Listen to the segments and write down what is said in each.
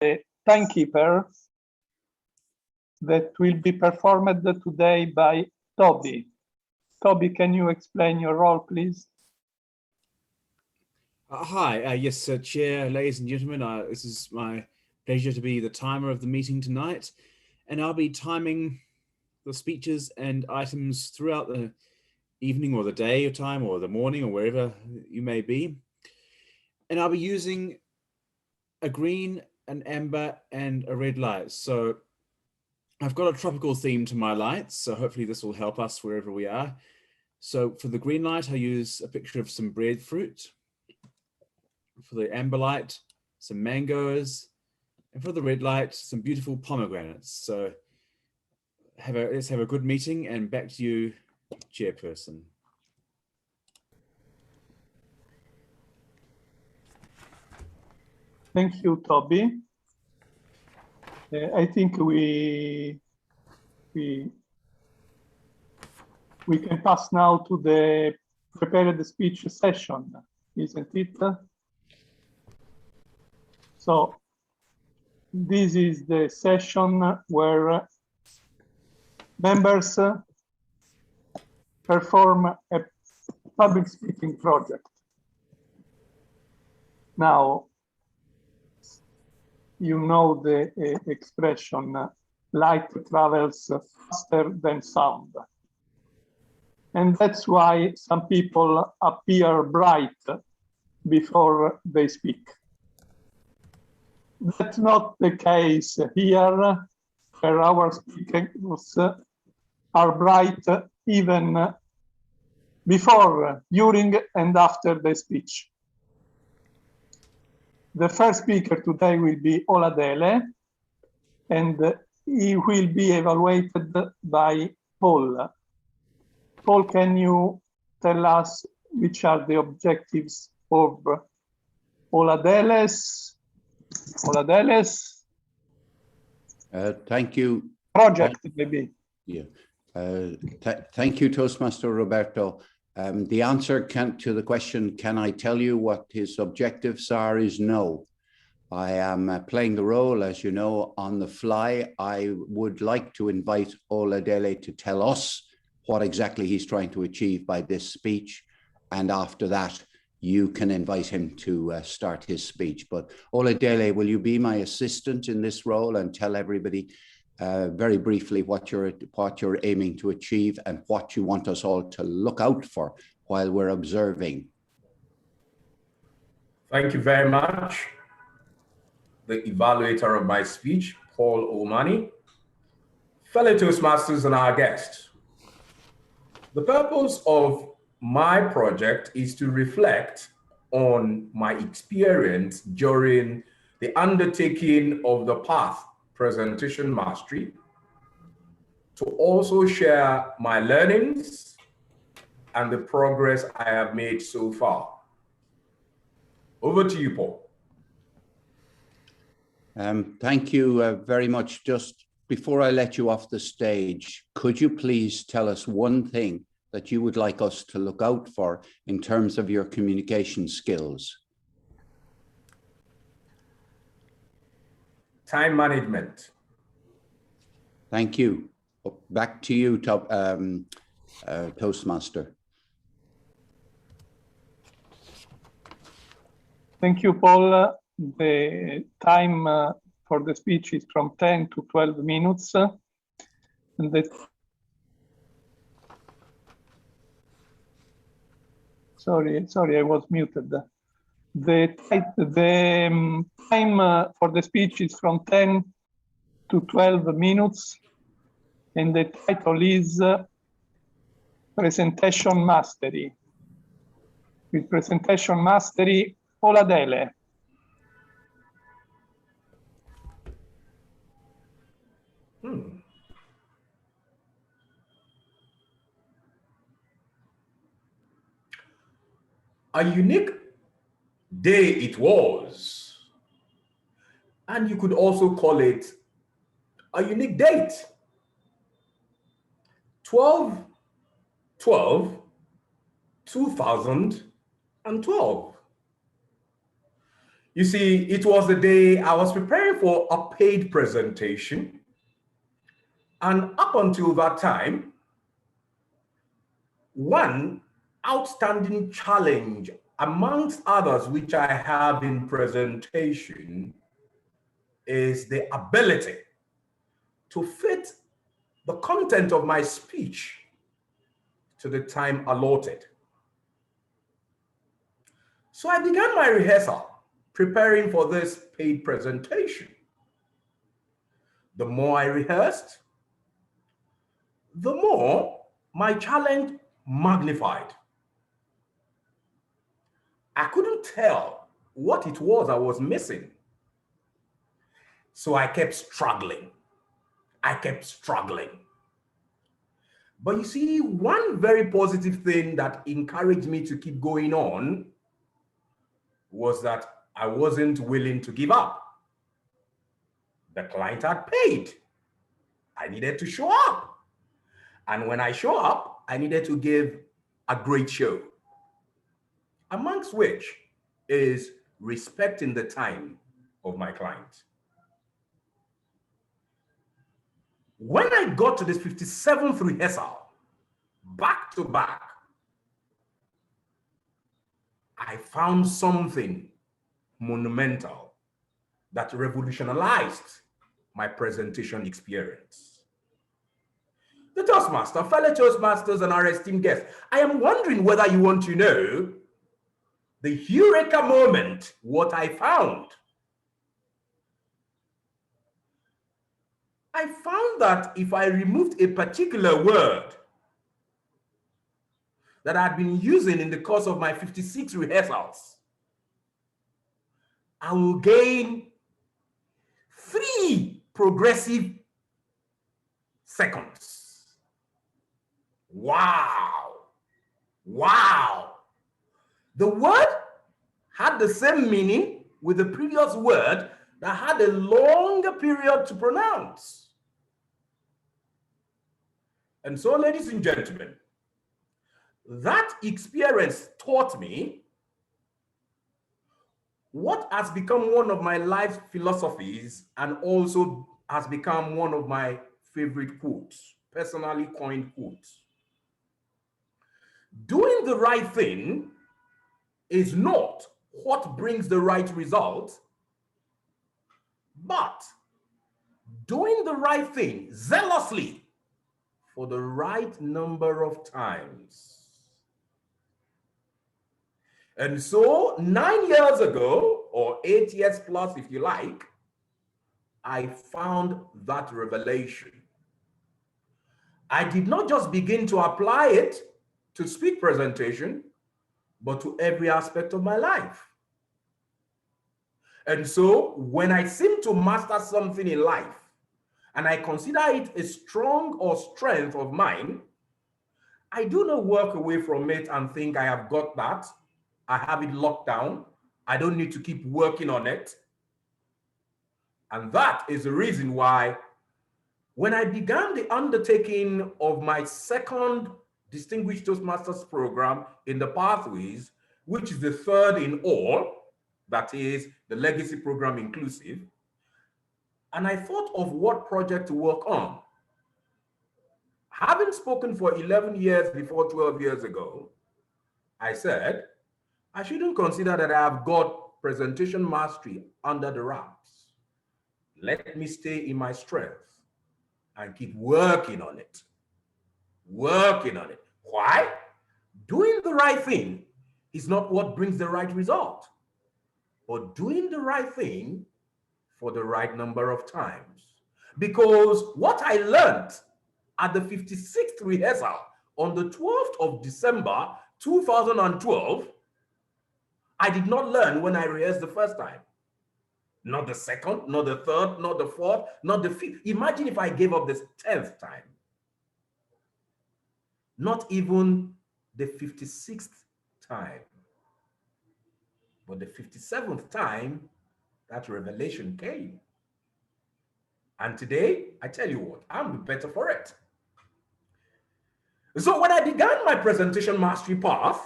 the timekeeper that will be performed today by Toby. Toby, can you explain your role, please? Hi, yes, Chair, ladies and gentlemen, this is my pleasure to be the timer of the meeting tonight, and I'll be timing the speeches and items throughout the evening or the day or time or the morning or wherever you may be. And I'll be using a green, an amber, and a red light. So I've got a tropical theme to my lights, so hopefully this will help us wherever we are. So for the green light, I use a picture of some breadfruit. For the amber light, some mangoes. And for the red light, some beautiful pomegranates. So let's have a good meeting, and back to you, Chairperson. Thank you, Toby. I think we can pass now to the prepared speech session, isn't it? So this is the session where members perform a public speaking project. Now, you know the expression, light travels faster than sound. And that's why some people appear bright before they speak. That's not the case here, where our speakers are bright even before, during, and after the speech. The first speaker today will be Oladele, and he will be evaluated by Paul. Paul, can you tell us which are the objectives of Oladele's thank you. Project, maybe. Yeah. Thank you, Toastmaster Roberto. The answer to the question, can I tell you what his objectives are, is no. I am playing the role, as you know, on the fly. I would like to invite Oladele to tell us what exactly he's trying to achieve by this speech. And after that, you can invite him to start his speech. But Oladele, will you be my assistant in this role and tell everybody very briefly what you're aiming to achieve and what you want us all to look out for while we're observing? Thank you very much. The evaluator of my speech, Paul Omani, fellow Toastmasters and our guest. The purpose of my project is to reflect on my experience during the undertaking of the PATH presentation mastery, to also share my learnings and the progress I have made so far. Over to you, Paul. Thank you very much. Just before I let you off the stage, could you please tell us one thing that you would like us to look out for in terms of your communication skills? Time management. Thank you. Back to you, Toastmaster. Thank you, Paul. The time for the speech is from 10 to 12 minutes. And Sorry, I was muted. The time for the speech is from 10 to 12 minutes, and the title is Presentation Mastery. With Presentation Mastery, Oladele. A unique day it was, and you could also call it a unique date. 12/12/2012. You see, it was the day I was preparing for a paid presentation. And up until that time, one outstanding challenge amongst others which I have in presentation is the ability to fit the content of my speech to the time allotted. So I began my rehearsal, preparing for this paid presentation. The more I rehearsed, the more my challenge magnified. I couldn't tell what it was I was missing. So I kept struggling. But you see, one very positive thing that encouraged me to keep going on was that I wasn't willing to give up. The client had paid. I needed to show up. And when I show up, I needed to give a great show, amongst which is respecting the time of my client. When I got to this 57th rehearsal, back to back, I found something monumental that revolutionized my presentation experience. The Toastmaster, fellow Toastmasters and our esteemed guests, I am wondering whether you want to know the eureka moment, what I found. I found that if I removed a particular word that I'd been using in the course of my 56 rehearsals, I will gain 3 progressive seconds. Wow. The word had the same meaning with the previous word that had a longer period to pronounce. And so, ladies and gentlemen, that experience taught me what has become one of my life philosophies and also has become one of my favorite quotes, personally coined quotes. Doing the right thing is not what brings the right result, but doing the right thing zealously for the right number of times. And so 9 years ago, or 8 years plus if you like, I found that revelation. I did not just begin to apply it to speech presentation, but to every aspect of my life. And so when I seem to master something in life, and I consider it a strong or strength of mine, I do not walk away from it and think I have got that, I have it locked down, I don't need to keep working on it. And that is the reason why when I began the undertaking of my second Distinguished Toastmasters program in the Pathways, which is the third in all, that is the legacy program inclusive, and I thought of what project to work on. Having spoken for 11 years before 12 years ago, I said, I shouldn't consider that I have got presentation mastery under the wraps. Let me stay in my strength and keep working on it. Why? Doing the right thing is not what brings the right result, but doing the right thing for the right number of times. Because what I learned at the 56th rehearsal on the 12th of December, 2012, I did not learn when I rehearsed the first time. Not the second, not the third, not the fourth, not the fifth. Imagine if I gave up the 10th time. Not even the 56th time. But the 57th time, that revelation came. And today, I tell you what, I'm better for it. So when I began my presentation mastery path,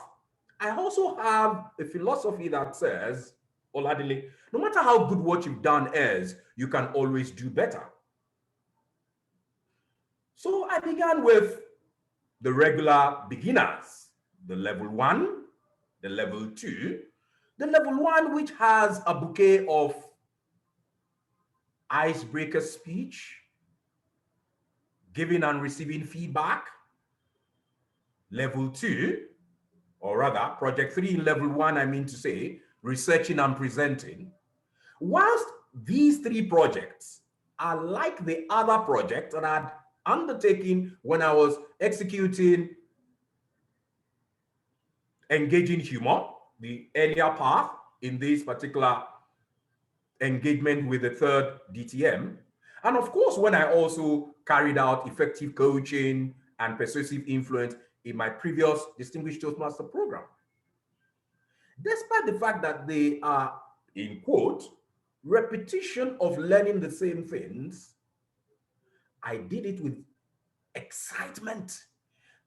I also have a philosophy that says, Oladile, No matter how good what you've done is, you can always do better. So I began with the regular beginners, the level 1, the level 2, the level 1, which has a bouquet of icebreaker speech, giving and receiving feedback. Level 2, or rather project 3 in level 1, I mean to say, researching and presenting. Whilst these 3 projects are like the other projects that I'd undertaken when I was executing engaging humor, the earlier path in this particular engagement with the 3rd DTM. And of course, when I also carried out effective coaching and persuasive influence in my previous Distinguished Toastmaster program. Despite the fact that they are, in quote, repetition of learning the same things, I did it with excitement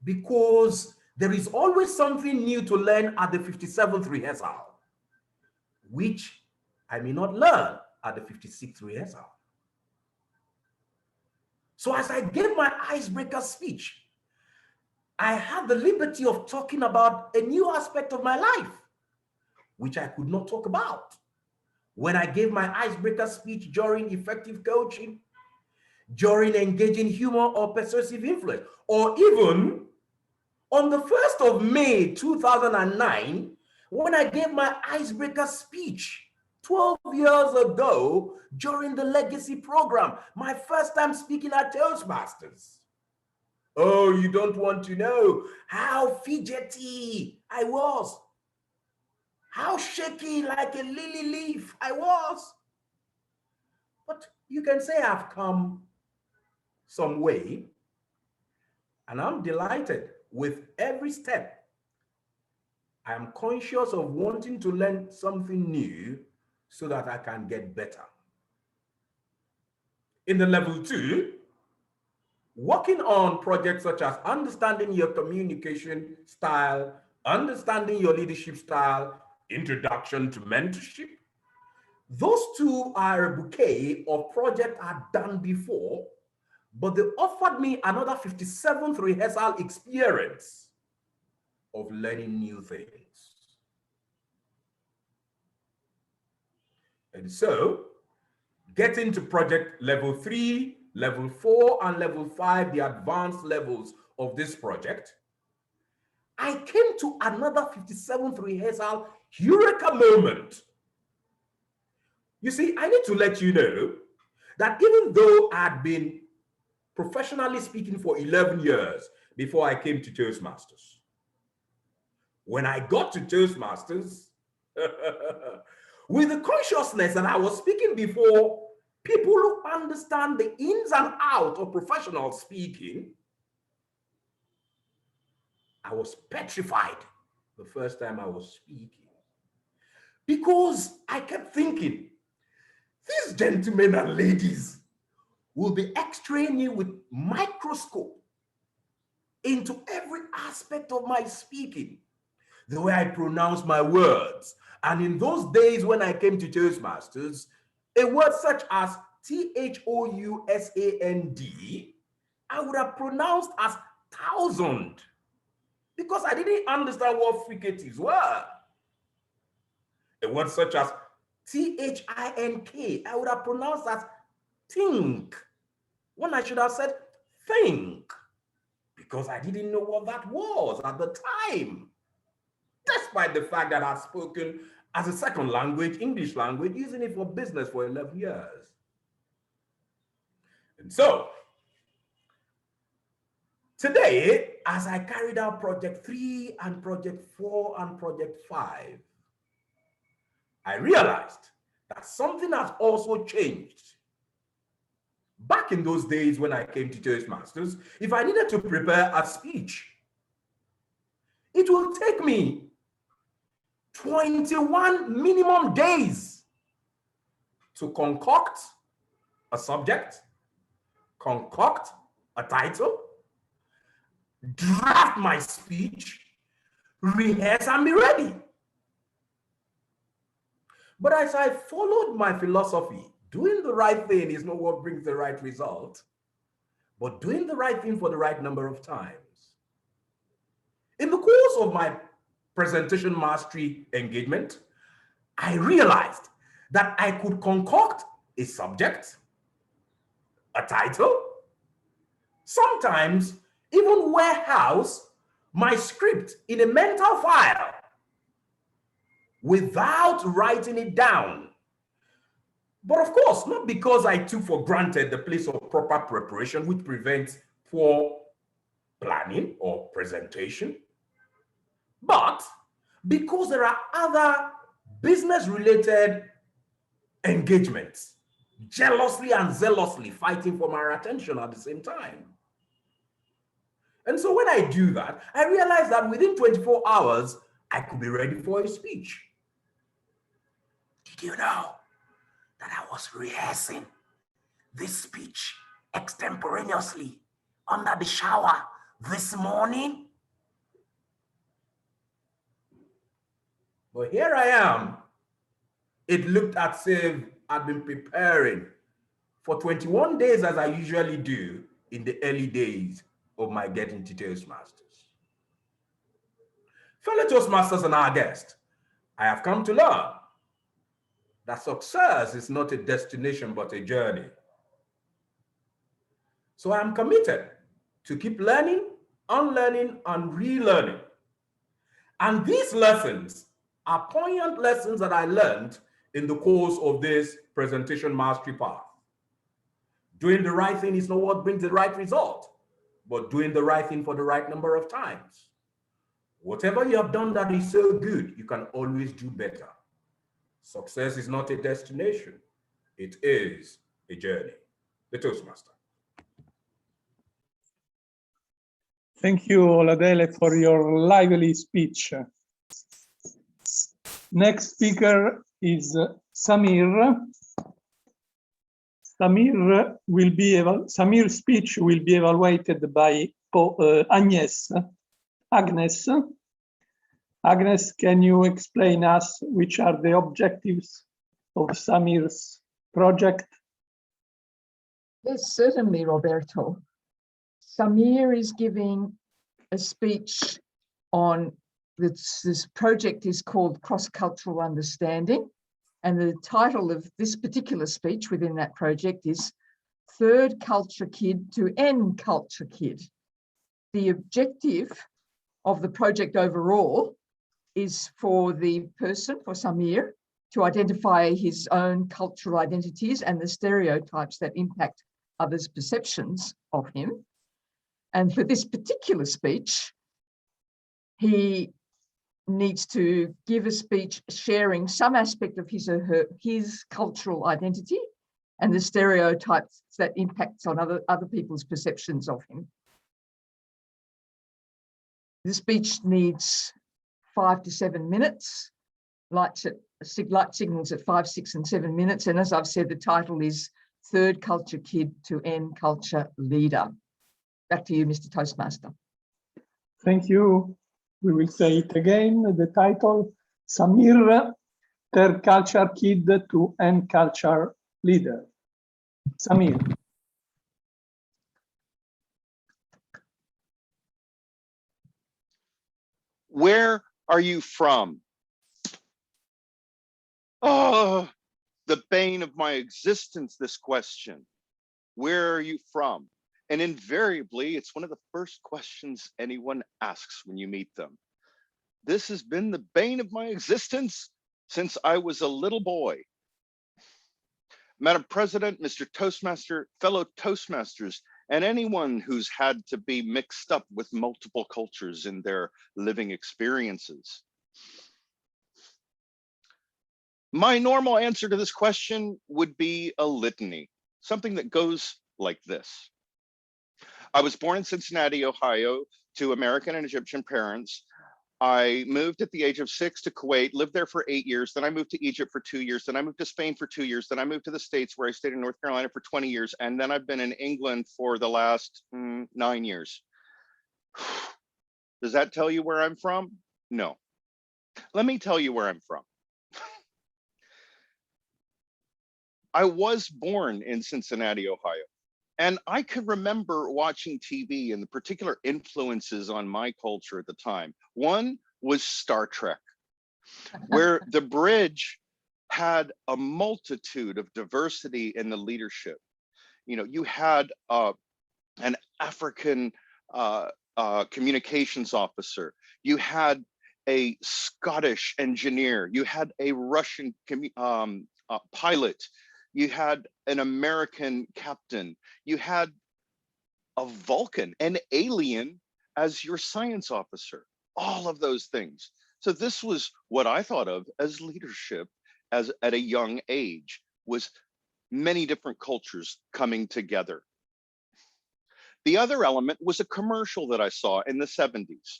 because there is always something new to learn at the 57th rehearsal, which I may not learn at the 56th rehearsal. So as I gave my icebreaker speech, I had the liberty of talking about a new aspect of my life, which I could not talk about when I gave my icebreaker speech during effective coaching, during engaging humor or persuasive influence, or even on the 1st of May, 2009, when I gave my icebreaker speech 12 years ago during the Legacy program, my first time speaking at Toastmasters. Oh, you don't want to know how fidgety I was, how shaky like a lily leaf I was. But you can say I've come some way, and I'm delighted with every step. I am conscious of wanting to learn something new so that I can get better. In the level 2, working on projects such as understanding your communication style, understanding your leadership style, introduction to mentorship. Those 2 are a bouquet of projects I've done before, but they offered me another 57th rehearsal experience of learning new things. And so, getting to project level 3, level 4, and level 5, the advanced levels of this project, I came to another 57th rehearsal eureka moment. You see, I need to let you know that even though I had been professionally speaking for 11 years before I came to Toastmasters, when I got to Toastmasters, with the consciousness that I was speaking before people who understand the ins and outs of professional speaking, I was petrified the first time I was speaking, because I kept thinking, these gentlemen and ladies will be x-raying me with microscope into every aspect of my speaking, the way I pronounce my words. And in those days when I came to Toastmasters, a word such as THOUSAND, I would have pronounced as 1,000 because I didn't understand what fricatives were. A word such as THINK, I would have pronounced as think, when I should have said think, because I didn't know what that was at the time, despite the fact that I'd spoken as a second language, English language, using it for business for 11 years. And so, today, as I carried out Project 3 and Project 4 and Project 5, I realized that something has also changed. Back in those days when I came to Toastmasters, if I needed to prepare a speech, it will take me 21 minimum days to concoct a subject, concoct a title, draft my speech, rehearse, and be ready. But as I followed my philosophy, doing the right thing is not what brings the right result, but doing the right thing for the right number of times. In the course of my presentation mastery engagement, I realized that I could concoct a subject, a title, sometimes even warehouse my script in a mental file without writing it down. But of course, not because I took for granted the place of proper preparation, which prevents poor planning or presentation, but because there are other business-related engagements jealously and zealously fighting for my attention at the same time. And so when I do that, I realize that within 24 hours, I could be ready for a speech. Did you know that I was rehearsing this speech extemporaneously under the shower this morning? But here I am. It looked as if I'd been preparing for 21 days as I usually do in the early days of my Getting to Toastmasters. Fellow Toastmasters and our guests, I have come to learn that success is not a destination but a journey. So I am committed to keep learning, unlearning, and relearning. And these lessons are poignant lessons that I learned in the course of this presentation mastery path. Doing the right thing is not what brings the right result, but doing the right thing for the right number of times. Whatever you have done that is so good, you can always do better. Success is not a destination, it is a journey. The Toastmaster. Thank you, Oladele, for your lively speech. Next speaker is Samir. Samir's speech will be evaluated by Agnes. Agnes, can you explain us which are the objectives of Samir's project? Yes, certainly, Roberto. Samir is giving a speech on this project is called Cross-Cultural Understanding. And the title of this particular speech within that project is Third Culture Kid to End Culture Kid. The objective of the project overall is for the person, for Samir, to identify his own cultural identities and the stereotypes that impact others' perceptions of him. And for this particular speech, he needs to give a speech sharing some aspect of his cultural identity and the stereotypes that impacts on other people's perceptions of him. The speech needs 5 to 7 minutes, light signals at 5, 6, and 7 minutes. And as I've said, the title is Third Culture Kid to End Culture Leader. Back to you, Mr. Toastmaster. Thank you. We will say it again, the title, Samir, Third Culture Kid to End Culture Leader. Samir. Where are you from? Oh, the bane of my existence, this question. Where are you from? And invariably, it's one of the first questions anyone asks when you meet them. This has been the bane of my existence since I was a little boy. Madam President, Mr. Toastmaster, fellow Toastmasters, and anyone who's had to be mixed up with multiple cultures in their living experiences. My normal answer to this question would be a litany, something that goes like this. I was born in Cincinnati, Ohio, to American and Egyptian parents. I moved at the age of 6 to Kuwait, lived there for 8 years. Then I moved to Egypt for 2 years. Then I moved to Spain for 2 years. Then I moved to the States where I stayed in North Carolina for 20 years. And then I've been in England for the last 9 years. Does that tell you where I'm from? No. Let me tell you where I'm from. I was born in Cincinnati, Ohio. And I could remember watching TV and the particular influences on my culture at the time. One was Star Trek, where the bridge had a multitude of diversity in the leadership. You know, you had an African communications officer, you had a Scottish engineer, you had a Russian pilot, you had an American captain, you had a Vulcan, an alien as your science officer, all of those things. So this was what I thought of as leadership as at a young age, was many different cultures coming together. The other element was a commercial that I saw in the 70s.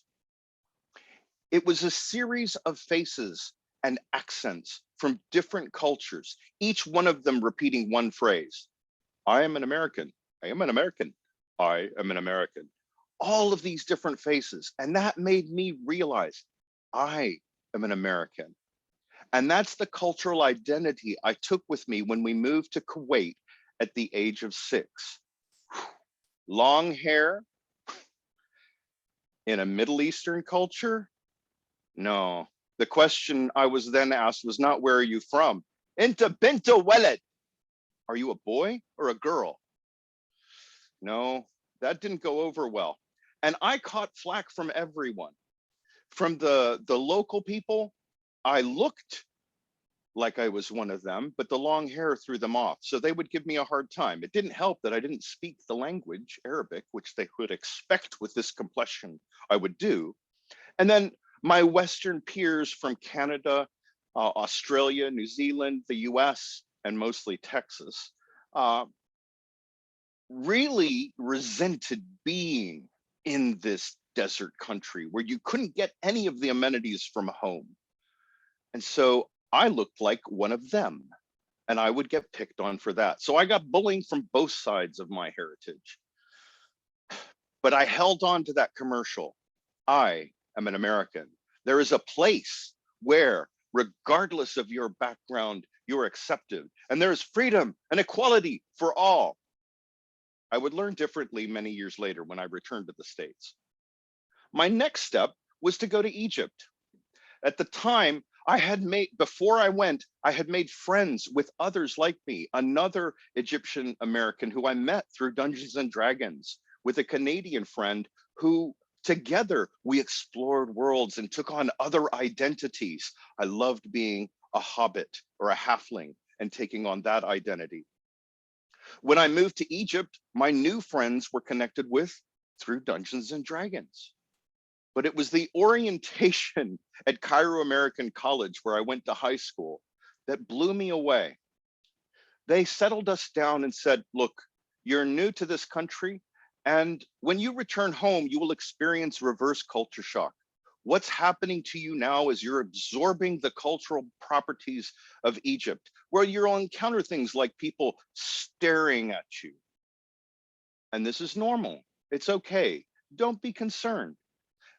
It was a series of faces and accents from different cultures, each one of them repeating one phrase. I am an American. I am an American. I am an American. All of these different faces. And that made me realize I am an American. And that's the cultural identity I took with me when we moved to Kuwait at the age of 6. Long hair in a Middle Eastern culture? No. The question I was then asked was not, where are you from? Inta binta walad. Are you a boy or a girl? No, that didn't go over well. And I caught flack from everyone. From the local people, I looked like I was one of them, but the long hair threw them off. So they would give me a hard time. It didn't help that I didn't speak the language, Arabic, which they would expect with this complexion I would do. And then my Western peers from Canada, Australia, New Zealand, the US, and mostly Texas, really resented being in this desert country where you couldn't get any of the amenities from home. And so I looked like one of them, and I would get picked on for that. So I got bullying from both sides of my heritage. But I held on to that commercial. I am an American. There is a place where, regardless of your background, you're accepted, and there is freedom and equality for all. I would learn differently many years later when I returned to the States. My next step was to go to Egypt. At the time, before I went, I had made friends with others like me, another Egyptian American who I met through Dungeons and Dragons, with a Canadian friend who together we explored worlds and took on other identities. I loved being a hobbit or a halfling and taking on that identity. When I moved to Egypt, my new friends were connected with through Dungeons and Dragons. But it was the orientation at Cairo American College, where I went to high school, that blew me away. They settled us down and said, look, you're new to this country, and when you return home, you will experience reverse culture shock. What's happening to you now is you're absorbing the cultural properties of Egypt, where you'll encounter things like people staring at you. And this is normal. It's okay. Don't be concerned.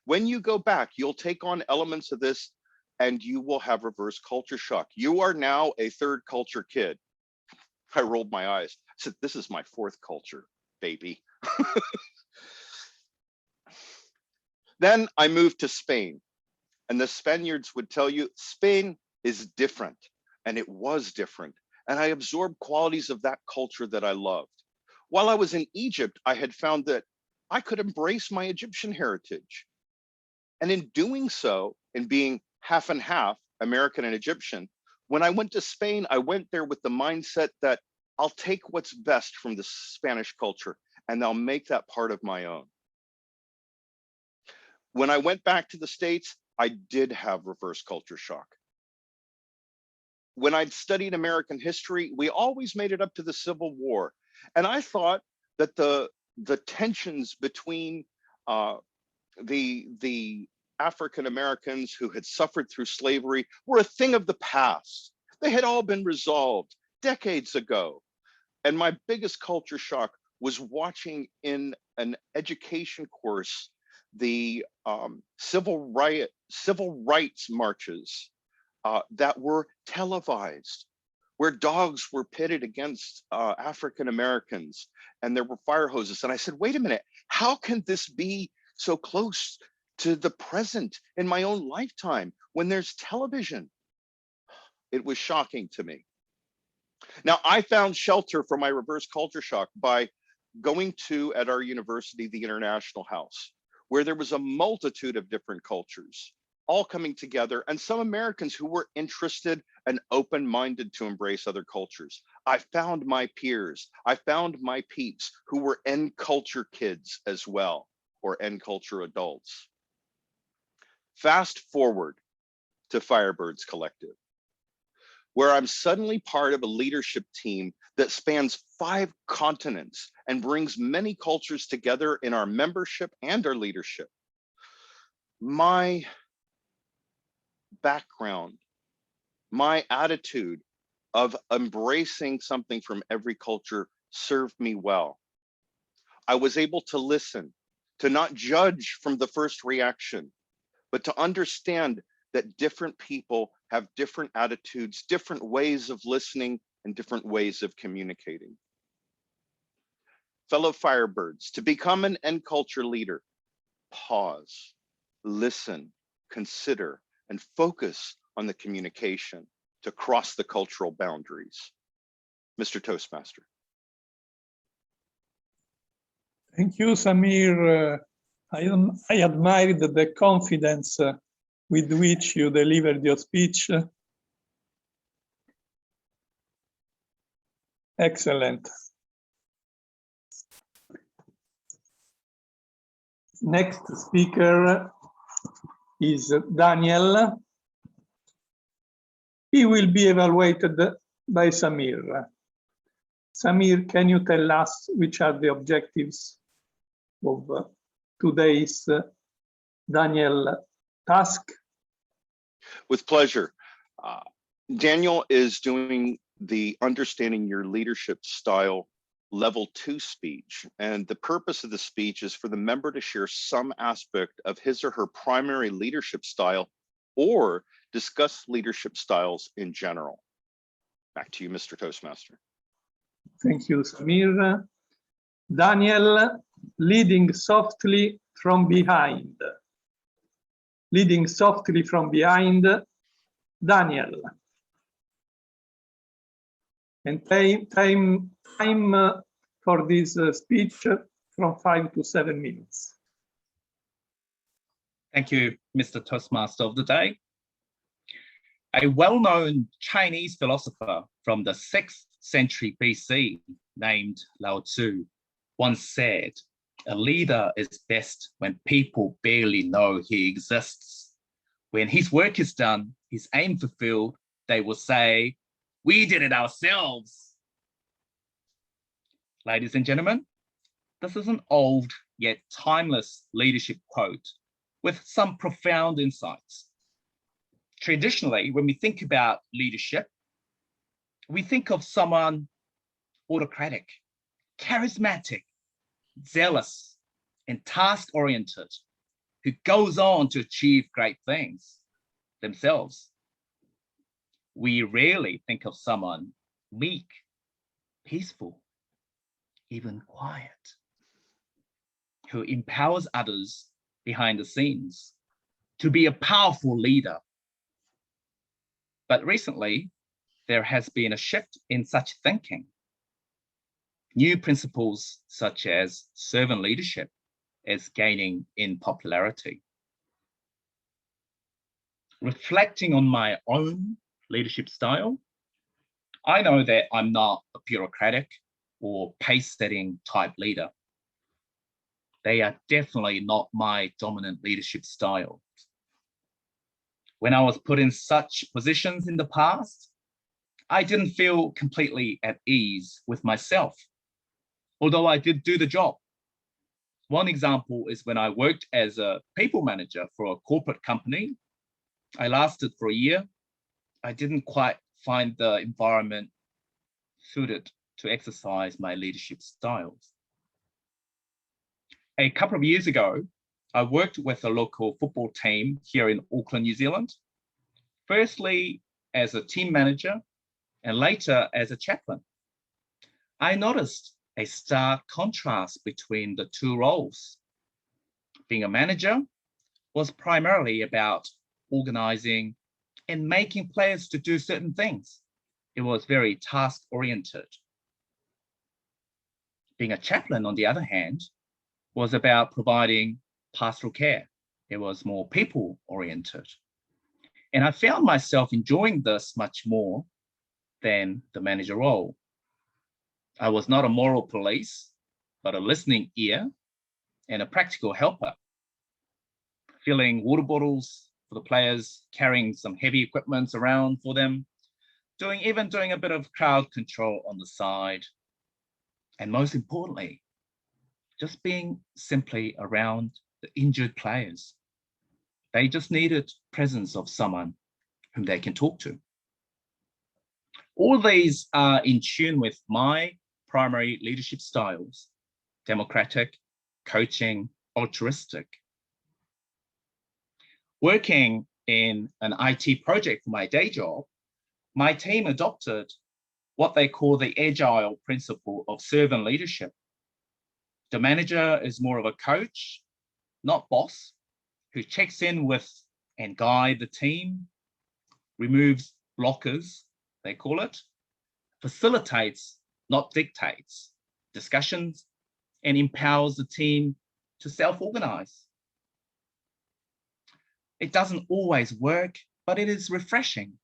When you go back, you'll take on elements of this and you will have reverse culture shock. You are now a third culture kid. I rolled my eyes. I said, this is my fourth culture, baby. Then I moved to Spain, and the Spaniards would tell you Spain is different, and it was different. And I absorbed qualities of that culture that I loved. While I was in Egypt, I had found that I could embrace my Egyptian heritage. And in doing so, in being half and half, American and Egyptian, when I went to Spain, I went there with the mindset that I'll take what's best from the Spanish culture and I'll make that part of my own. When I went back to the States, I did have reverse culture shock. When I'd studied American history, we always made it up to the Civil War. And I thought that the tensions between the African Americans who had suffered through slavery were a thing of the past. They had all been resolved decades ago. And my biggest culture shock was watching in an education course the civil rights marches that were televised, where dogs were pitted against African Americans and there were fire hoses. And I said, wait a minute, how can this be so close to the present in my own lifetime when there's television? It was shocking to me. Now, I found shelter from my reverse culture shock by going to, at our university, the International House, where there was a multitude of different cultures all coming together, and some Americans who were interested and open-minded to embrace other cultures. I found my peers, I found my peeps who were N culture kids as well, or N culture adults. Fast forward to Firebirds Collective, where I'm suddenly part of a leadership team that spans 5 continents and brings many cultures together in our membership and our leadership. My background, my attitude of embracing something from every culture served me well. I was able to listen, to not judge from the first reaction, but to understand that different people have different attitudes, different ways of listening, and different ways of communicating. Fellow Firebirds, to become an N culture leader, pause, listen, consider, and focus on the communication to cross the cultural boundaries. Mr. Toastmaster. Thank you, Samir. I admired the confidence with which you delivered your speech. Excellent. Next speaker is Daniel. He will be evaluated by Samir. Samir, can you tell us which are the objectives of today's Daniel task? With pleasure. Daniel is doing the Understanding Your Leadership Style Level 2 speech. And the purpose of the speech is for the member to share some aspect of his or her primary leadership style or discuss leadership styles in general. Back to you, Mr. Toastmaster. Thank you, Samir. Daniel, leading softly from behind. Leading softly from behind, Daniel. And time for this speech from 5 to 7 minutes. Thank you, Mr. Toastmaster of the day. A well-known Chinese philosopher from the 6th century BC named Lao Tzu once said, "A leader is best when people barely know he exists. When his work is done, his aim fulfilled, they will say, 'We did it ourselves.'" Ladies and gentlemen, this is an old yet timeless leadership quote with some profound insights. Traditionally, when we think about leadership, we think of someone autocratic, charismatic, zealous, and task-oriented, who goes on to achieve great things themselves. We rarely think of someone meek, peaceful, even quiet, who empowers others behind the scenes to be a powerful leader. But recently, there has been a shift in such thinking. New principles such as servant leadership is gaining in popularity. Reflecting on my own leadership style, I know that I'm not a bureaucratic or pace-setting type leader. They are definitely not my dominant leadership style. When I was put in such positions in the past, I didn't feel completely at ease with myself, although I did do the job. One example is when I worked as a people manager for a corporate company. I lasted for a year. I didn't quite find the environment suited to exercise my leadership styles. A couple of years ago, I worked with a local football team here in Auckland, New Zealand. Firstly, as a team manager, and later as a chaplain. I noticed a stark contrast between the two roles. Being a manager was primarily about organizing and making players to do certain things. It was very task-oriented. Being a chaplain, on the other hand, was about providing pastoral care. It was more people-oriented. And I found myself enjoying this much more than the manager role. I was not a moral police, but a listening ear and a practical helper, filling water bottles for the players, carrying some heavy equipment around for them, even doing a bit of crowd control on the side. And most importantly, just being simply around the injured players. They just needed presence of someone whom they can talk to. All these are in tune with my primary leadership styles: democratic, coaching, altruistic. Working in an IT project for my day job, my team adopted what they call the agile principle of servant leadership. The manager is more of a coach, not boss, who checks in with and guides the team, removes blockers, they call it, facilitates, not dictates, discussions, and empowers the team to self-organize. It doesn't always work, but it is refreshing.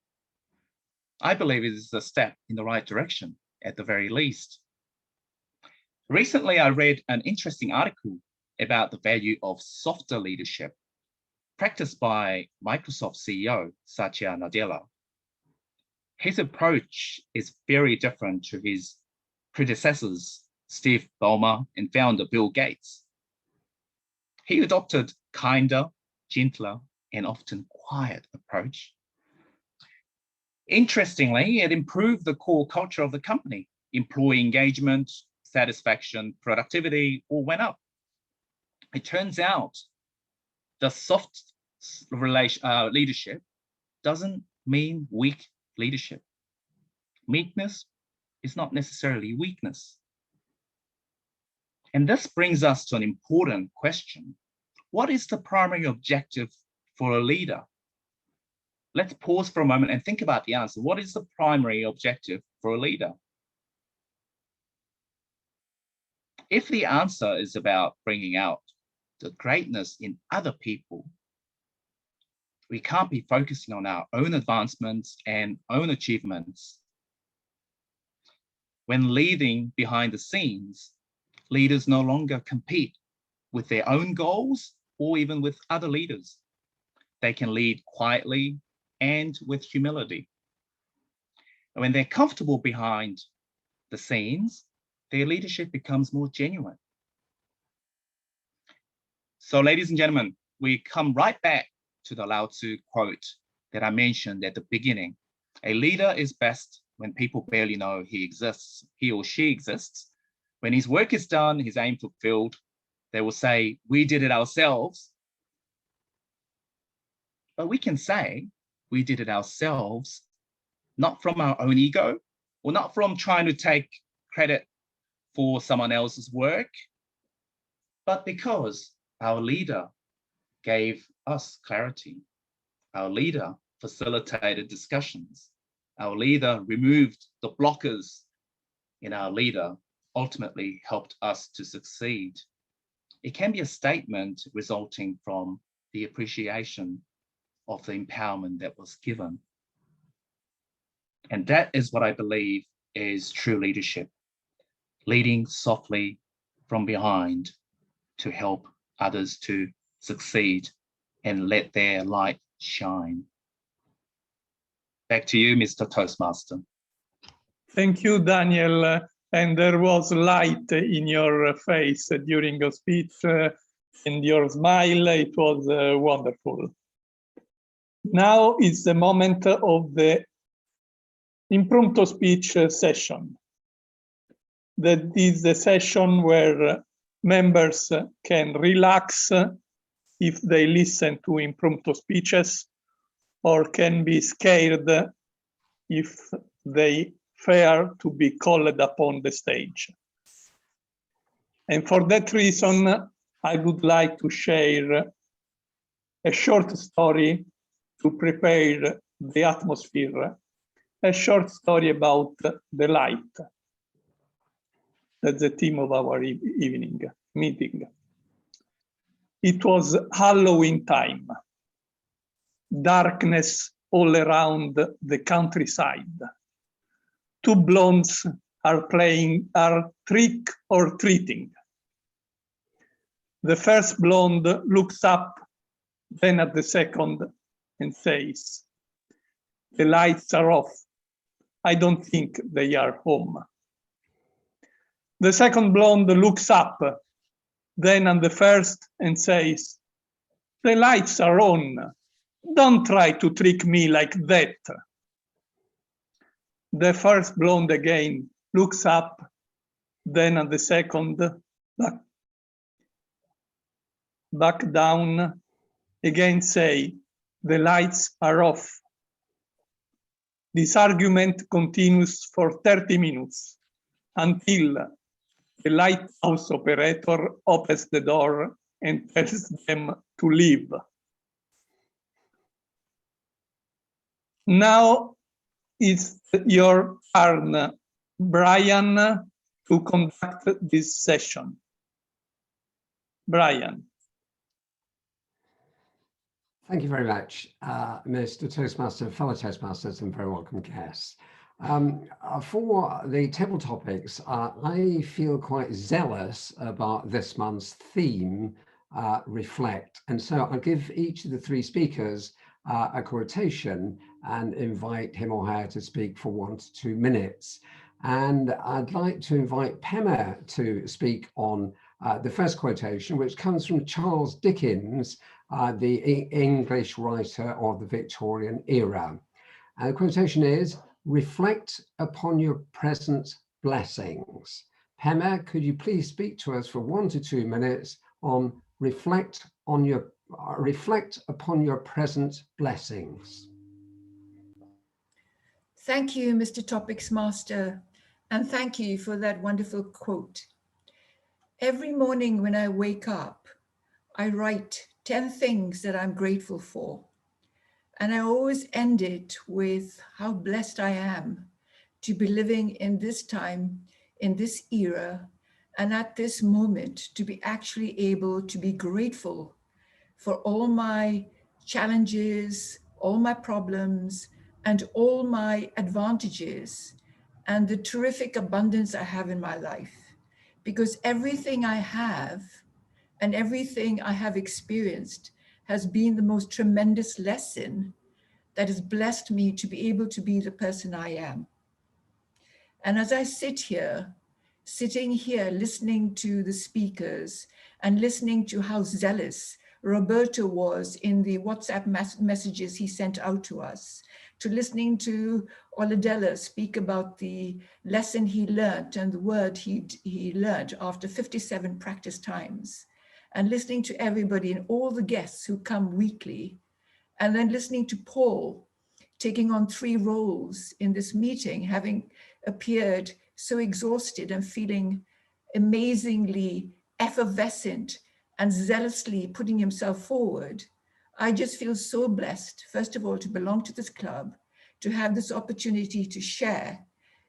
I believe it is a step in the right direction, at the very least. Recently, I read an interesting article about the value of softer leadership, practiced by Microsoft CEO, Satya Nadella. His approach is very different to his predecessors, Steve Ballmer and founder Bill Gates. He adopted kinder, gentler, and often quiet approach. Interestingly, it improved the core culture of the company. Employee engagement, satisfaction, productivity all went up. It turns out the soft leadership doesn't mean weak leadership. Meekness is not necessarily weakness. And this brings us to an important question. What is the primary objective for a leader? Let's pause for a moment and think about the answer. What is the primary objective for a leader? If the answer is about bringing out the greatness in other people, we can't be focusing on our own advancements and own achievements. When leading behind the scenes, leaders no longer compete with their own goals or even with other leaders. They can lead quietly and with humility. And when they're comfortable behind the scenes, their leadership becomes more genuine. So, ladies and gentlemen, we come right back to the Lao Tzu quote that I mentioned at the beginning. A leader is best when people barely know he exists, he or she exists. When his work is done, his aim fulfilled, they will say, we did it ourselves. But we can say we did it ourselves, not from our own ego, or not from trying to take credit for someone else's work, but because our leader gave us clarity. Our leader facilitated discussions. Our leader removed the blockers, and our leader ultimately helped us to succeed. It can be a statement resulting from the appreciation of the empowerment that was given. And that is what I believe is true leadership, leading softly from behind to help others to succeed and let their light shine. Back to you, Mr. Toastmaster. Thank you, Daniel. And there was light in your face during your speech and your smile. It was wonderful. Now is the moment of the impromptu speech session. That is the session where members can relax if they listen to impromptu speeches, or can be scared if they fear to be called upon the stage. And for that reason, I would like to share a short story to prepare the atmosphere, a short story about the light. That's the theme of our evening meeting. It was Halloween time. Darkness all around the countryside. Two blondes are trick or treating. The first blonde looks up, then at the second, and says, "The lights are off. I don't think they are home." The second blonde looks up, then at the first, and says, "The lights are on. Don't try to trick me like that." The first blonde again looks up, then at the second, back down, again say, "The lights are off." This argument continues for 30 minutes until the lighthouse operator opens the door and tells them to leave. Now it's your turn, Brian, to conduct this session. Brian. Thank you very much, Mr. Toastmaster, fellow Toastmasters, and very welcome guests. For the table topics, I feel quite zealous about this month's theme, reflect. And so I'll give each of the three speakers a quotation and invite him or her to speak for 1 to 2 minutes. And I'd like to invite Pema to speak on the first quotation, which comes from Charles Dickens, the English writer of the Victorian era. And the quotation is, "Reflect upon your present blessings." Pema, could you please speak to us for 1 to 2 minutes on reflect upon your present blessings? Thank you, Mr. Topics Master, and thank you for that wonderful quote. Every morning when I wake up, I write 10 things that I'm grateful for. And I always end it with how blessed I am to be living in this time, in this era, and at this moment to be actually able to be grateful for all my challenges, all my problems, and all my advantages, and the terrific abundance I have in my life. Because everything I have and everything I have experienced has been the most tremendous lesson that has blessed me to be able to be the person I am. And as I sitting here, listening to the speakers and listening to how zealous Roberto was in the WhatsApp messages he sent out to us, to listening to Oladela speak about the lesson he learned and the word he learned after 57 practice times, and listening to everybody and all the guests who come weekly, and then listening to Paul taking on 3 roles in this meeting, having appeared so exhausted and feeling amazingly effervescent and zealously putting himself forward. I just feel so blessed, first of all, to belong to this club, to have this opportunity to share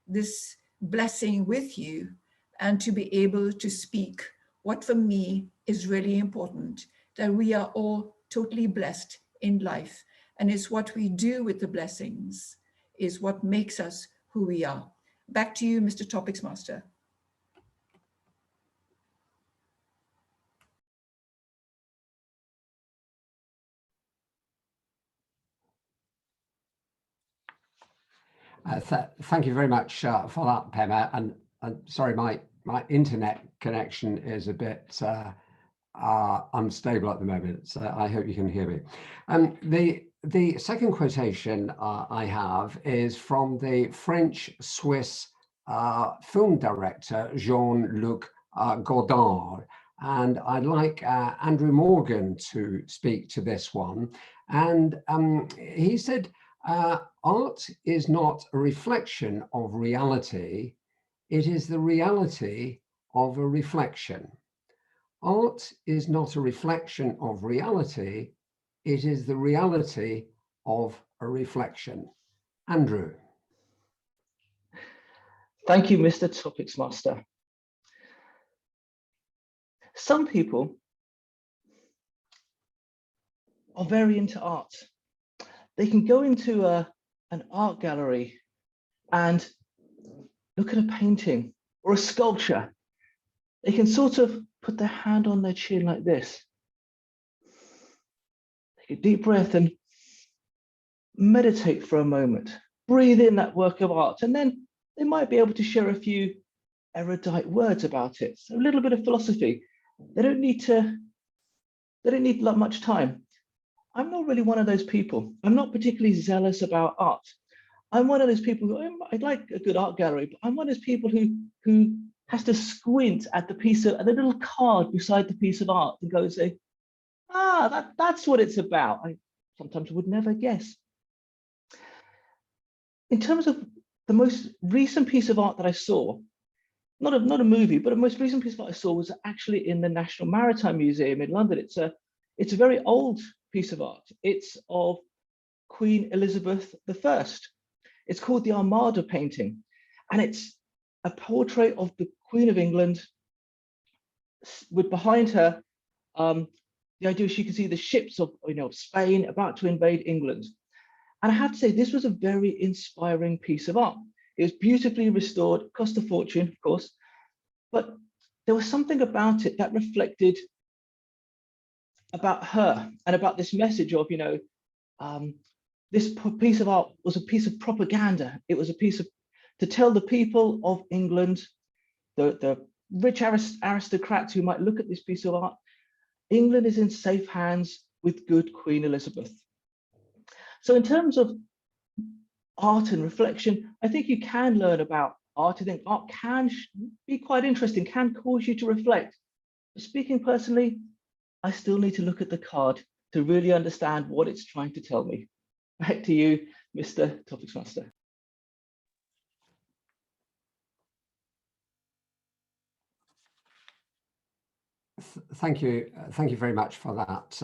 this blessing with you, and to be able to speak what for me is really important, that we are all totally blessed in life. And it's what we do with the blessings is what makes us who we are. Back to you, Mr. Topics Master. Thank you very much for that, Pema. And sorry, my internet connection is a bit unstable at the moment, so I hope you can hear me. The second quotation I have is from the French-Swiss film director Jean-Luc Godard, and I'd like Andrew Morgan to speak to this one. And he said, Art is not a reflection of reality. It is the reality of a reflection. Art is not a reflection of reality. It is the reality of a reflection. Andrew. Thank you, Mr. Topics Master. Some people are very into art. They can go into an art gallery and look at a painting or a sculpture. They can sort of put their hand on their chin like this. Take a deep breath and meditate for a moment. Breathe in that work of art, and then they might be able to share a few erudite words about it. So a little bit of philosophy. They don't need much time. I'm not really one of those people. I'm not particularly zealous about art. I'm one of those people who, I'd like a good art gallery, but I'm one of those people who has to squint at the little card beside the piece of art and go and say, that's what it's about. I sometimes would never guess. In terms of the most recent piece of art that I saw, not a movie, but a most recent piece of art I saw was actually in the National Maritime Museum in London. It's a very old piece of art. It's of Queen Elizabeth I. It's called the Armada painting, and it's a portrait of the Queen of England with behind her, the idea she could see the ships of Spain about to invade England. And I have to say, this was a very inspiring piece of art. It was beautifully restored, cost a fortune, of course, but there was something about it that reflected about her and about this message of, this piece of art was a piece of propaganda. It was a piece of, to tell the people of England, the rich aristocrats who might look at this piece of art, England is in safe hands with good Queen Elizabeth. So in terms of art and reflection, I think you can learn about art. I think art can be quite interesting, can cause you to reflect. But speaking personally, I still need to look at the card to really understand what it's trying to tell me. Back to you, Mr. Topics Master. Thank you very much for that,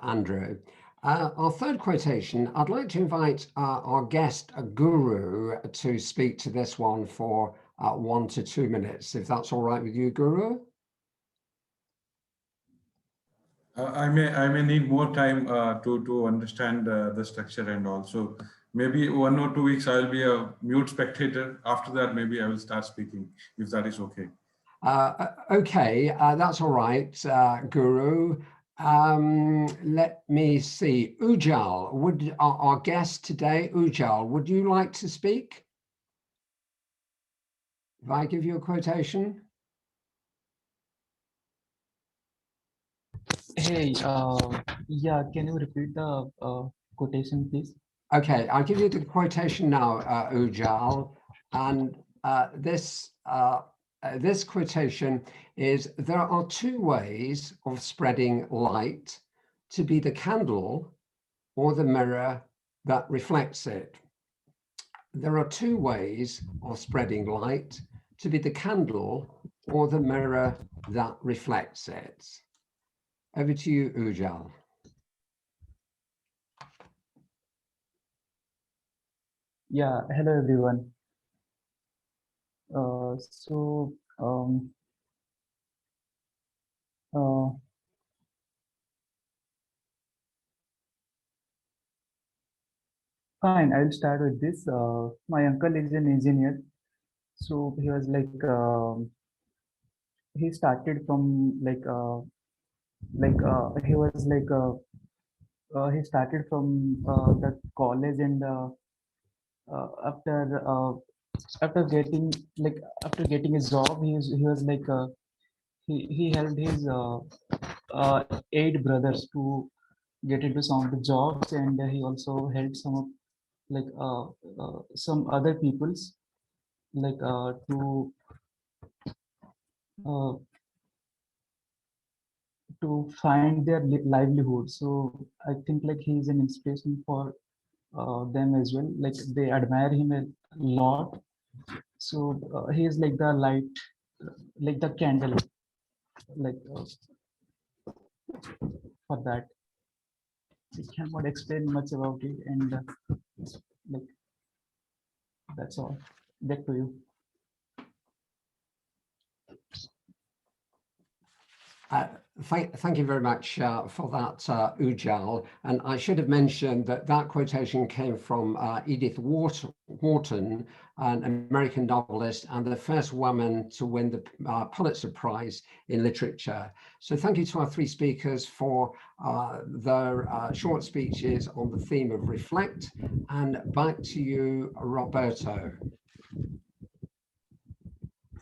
Andrew. Our third quotation, I'd like to invite our guest, Guru, to speak to this one for 1 to 2 minutes, if that's all right with you, Guru. I may need more time to understand the structure, and also maybe 1 or 2 weeks I'll be a mute spectator. After that, maybe I will start speaking, if that is okay. Okay, that's all right, Guru. Let me see. Ujjal, would our guest today, Ujjal, would you like to speak? If I give you a quotation. Hey, yeah, can you repeat the quotation, please? Okay, I'll give you the quotation now, Ujjal, and this quotation is: there are 2 ways of spreading light, to be the candle or the mirror that reflects it. There are 2 ways of spreading light, to be the candle or the mirror that reflects it. Over to you, Ujjal. Yeah, hello everyone. Fine, I'll start with this. My uncle is an engineer, so he was like he started from he started from the college, and after getting a job, he was like he helped his 8 brothers to get into some of the jobs, and he also helped some of some other peoples to find their livelihood. So I think like he is an inspiration for them as well. Like they admire him a lot. So he is like the light, like the candle, like for that. I cannot explain much about it, and like that's all. Back to you. Thank you very much for that, Ujjal. And I should have mentioned that that quotation came from Edith Wharton, an American novelist and the first woman to win the Pulitzer Prize in Literature. So thank you to our three speakers for their short speeches on the theme of reflect. And back to you, Roberto.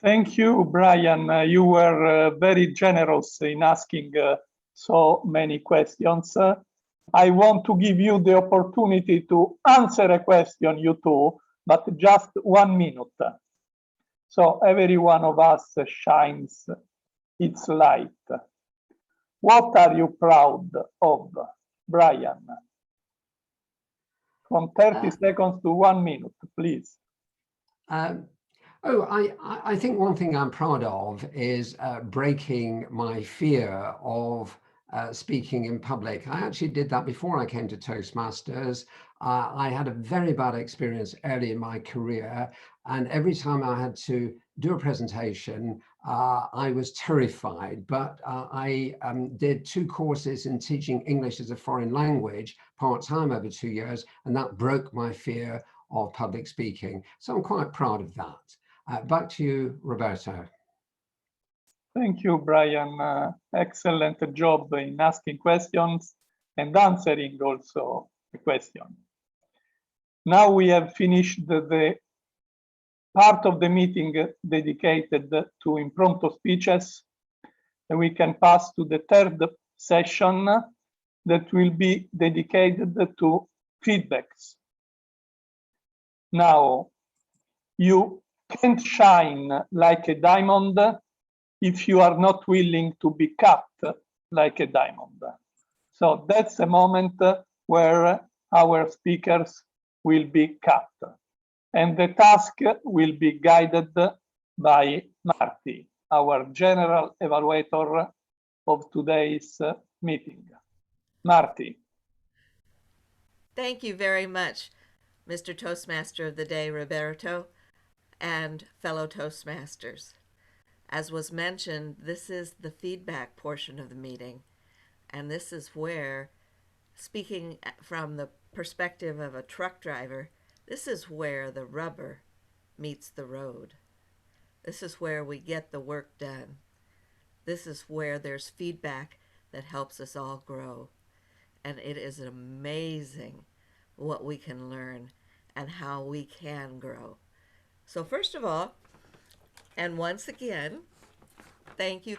Thank you, Brian. You were very generous in asking so many questions. I want to give you the opportunity to answer a question, you two, but just 1 minute. So every one of us shines its light. What are you proud of, Brian? From 30 seconds to 1 minute, please. I think one thing I'm proud of is breaking my fear of speaking in public. I actually did that before I came to Toastmasters. I had a very bad experience early in my career, and every time I had to do a presentation, I was terrified. But I did 2 courses in teaching English as a foreign language part-time over 2 years, and that broke my fear of public speaking. So I'm quite proud of that. Back to you, Roberto. Thank you, Brian. Excellent job in asking questions and answering also the question. Now we have finished the part of the meeting dedicated to impromptu speeches, and we can pass to the third session that will be dedicated to feedbacks. Now, you can't shine like a diamond if you are not willing to be cut like a diamond. So that's the moment where our speakers will be cut. And the task will be guided by Marty, our general evaluator of today's meeting. Marty. Thank you very much, Mr. Toastmaster of the Day, Roberto, and fellow Toastmasters. As was mentioned, this is the feedback portion of the meeting, and this is where, speaking from the perspective of a truck driver, this is where the rubber meets the road. This is where we get the work done. This is where there's feedback that helps us all grow. And it is amazing what we can learn and how we can grow. So first of all, and once again, thank you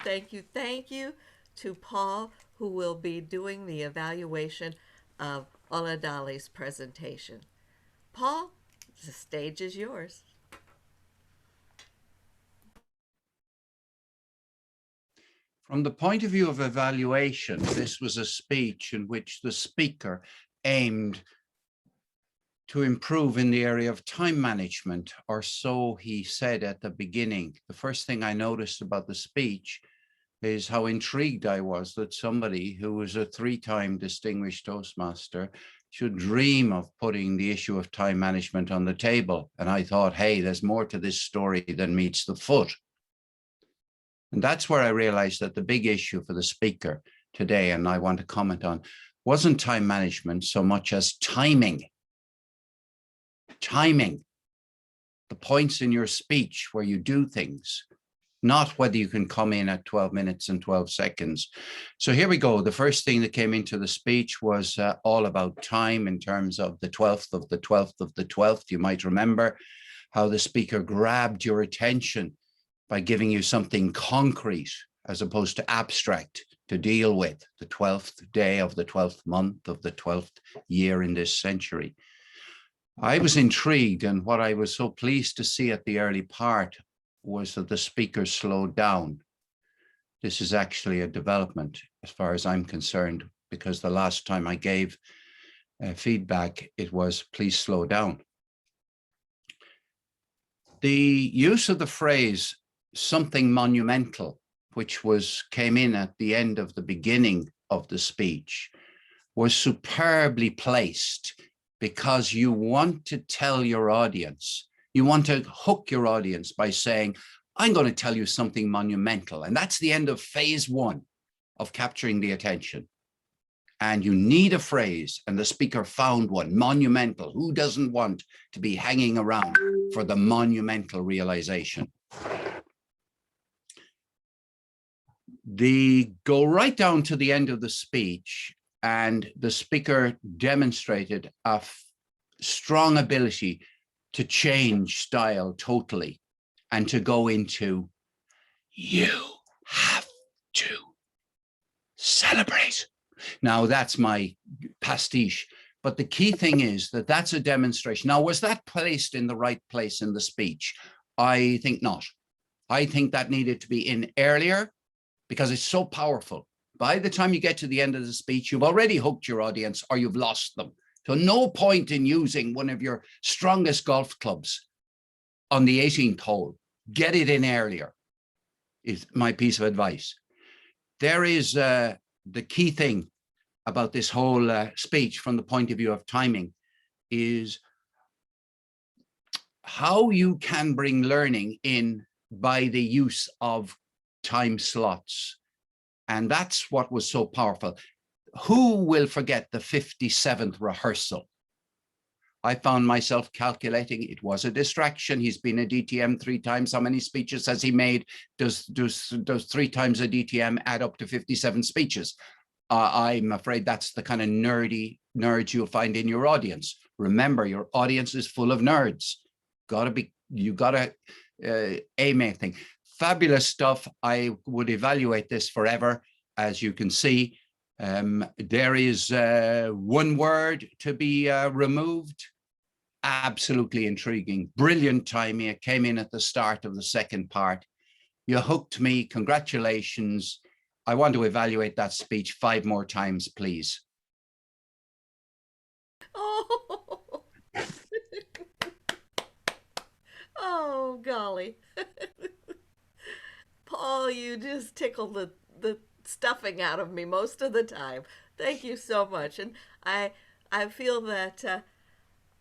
to Paul, who will be doing the evaluation of Oladoli's presentation. Paul, the stage is yours. From the point of view of evaluation, this was a speech in which the speaker aimed to improve in the area of time management, or so he said at the beginning. The first thing I noticed about the speech is how intrigued I was that somebody who was a 3-time distinguished Toastmaster should dream of putting the issue of time management on the table. And I thought, hey, there's more to this story than meets the foot. And that's where I realized that the big issue for the speaker today, and I want to comment on, wasn't time management so much as timing. Timing, the points in your speech where you do things, not whether you can come in at 12 minutes and 12 seconds. So here we go. The first thing that came into the speech was all about time in terms of the 12th of the 12th of the 12th. You might remember how the speaker grabbed your attention by giving you something concrete as opposed to abstract to deal with, the 12th day of the 12th month of the 12th year in this century. I was intrigued, and what I was so pleased to see at the early part was that the speaker slowed down. This is actually a development as far as I'm concerned, because the last time I gave feedback, it was please slow down. The use of the phrase something monumental, which came in at the end of the beginning of the speech, was superbly placed, because you want to tell your audience, you want to hook your audience by saying, I'm going to tell you something monumental. And that's the end of phase one of capturing the attention. And you need a phrase, and the speaker found one, monumental. Who doesn't want to be hanging around for the monumental realization? Go right down to the end of the speech, and the speaker demonstrated a strong ability to change style totally and to go into, you have to celebrate. Now that's my pastiche, but the key thing is that that's a demonstration. Now, was that placed in the right place in the speech? I think not. I think that needed to be in earlier, because it's so powerful. By the time you get to the end of the speech, you've already hooked your audience or you've lost them. So no point in using one of your strongest golf clubs on the 18th hole. Get it in earlier is my piece of advice. There is the key thing about this whole speech from the point of view of timing is how you can bring learning in by the use of time slots. And that's what was so powerful. Who will forget the 57th rehearsal? I found myself calculating it was a distraction. He's been a DTM 3 times. How many speeches has he made? Does 3 times a DTM add up to 57 speeches? I'm afraid that's the kind of nerds you'll find in your audience. Remember, your audience is full of nerds. You gotta aim anything. Fabulous stuff. I would evaluate this forever. As you can see, there is one word to be removed. Absolutely intriguing. Brilliant timing. It came in at the start of the second part. You hooked me. Congratulations. I want to evaluate that speech 5 more times, please. Oh, oh golly. Paul, you just tickled the stuffing out of me most of the time. Thank you so much. And I feel that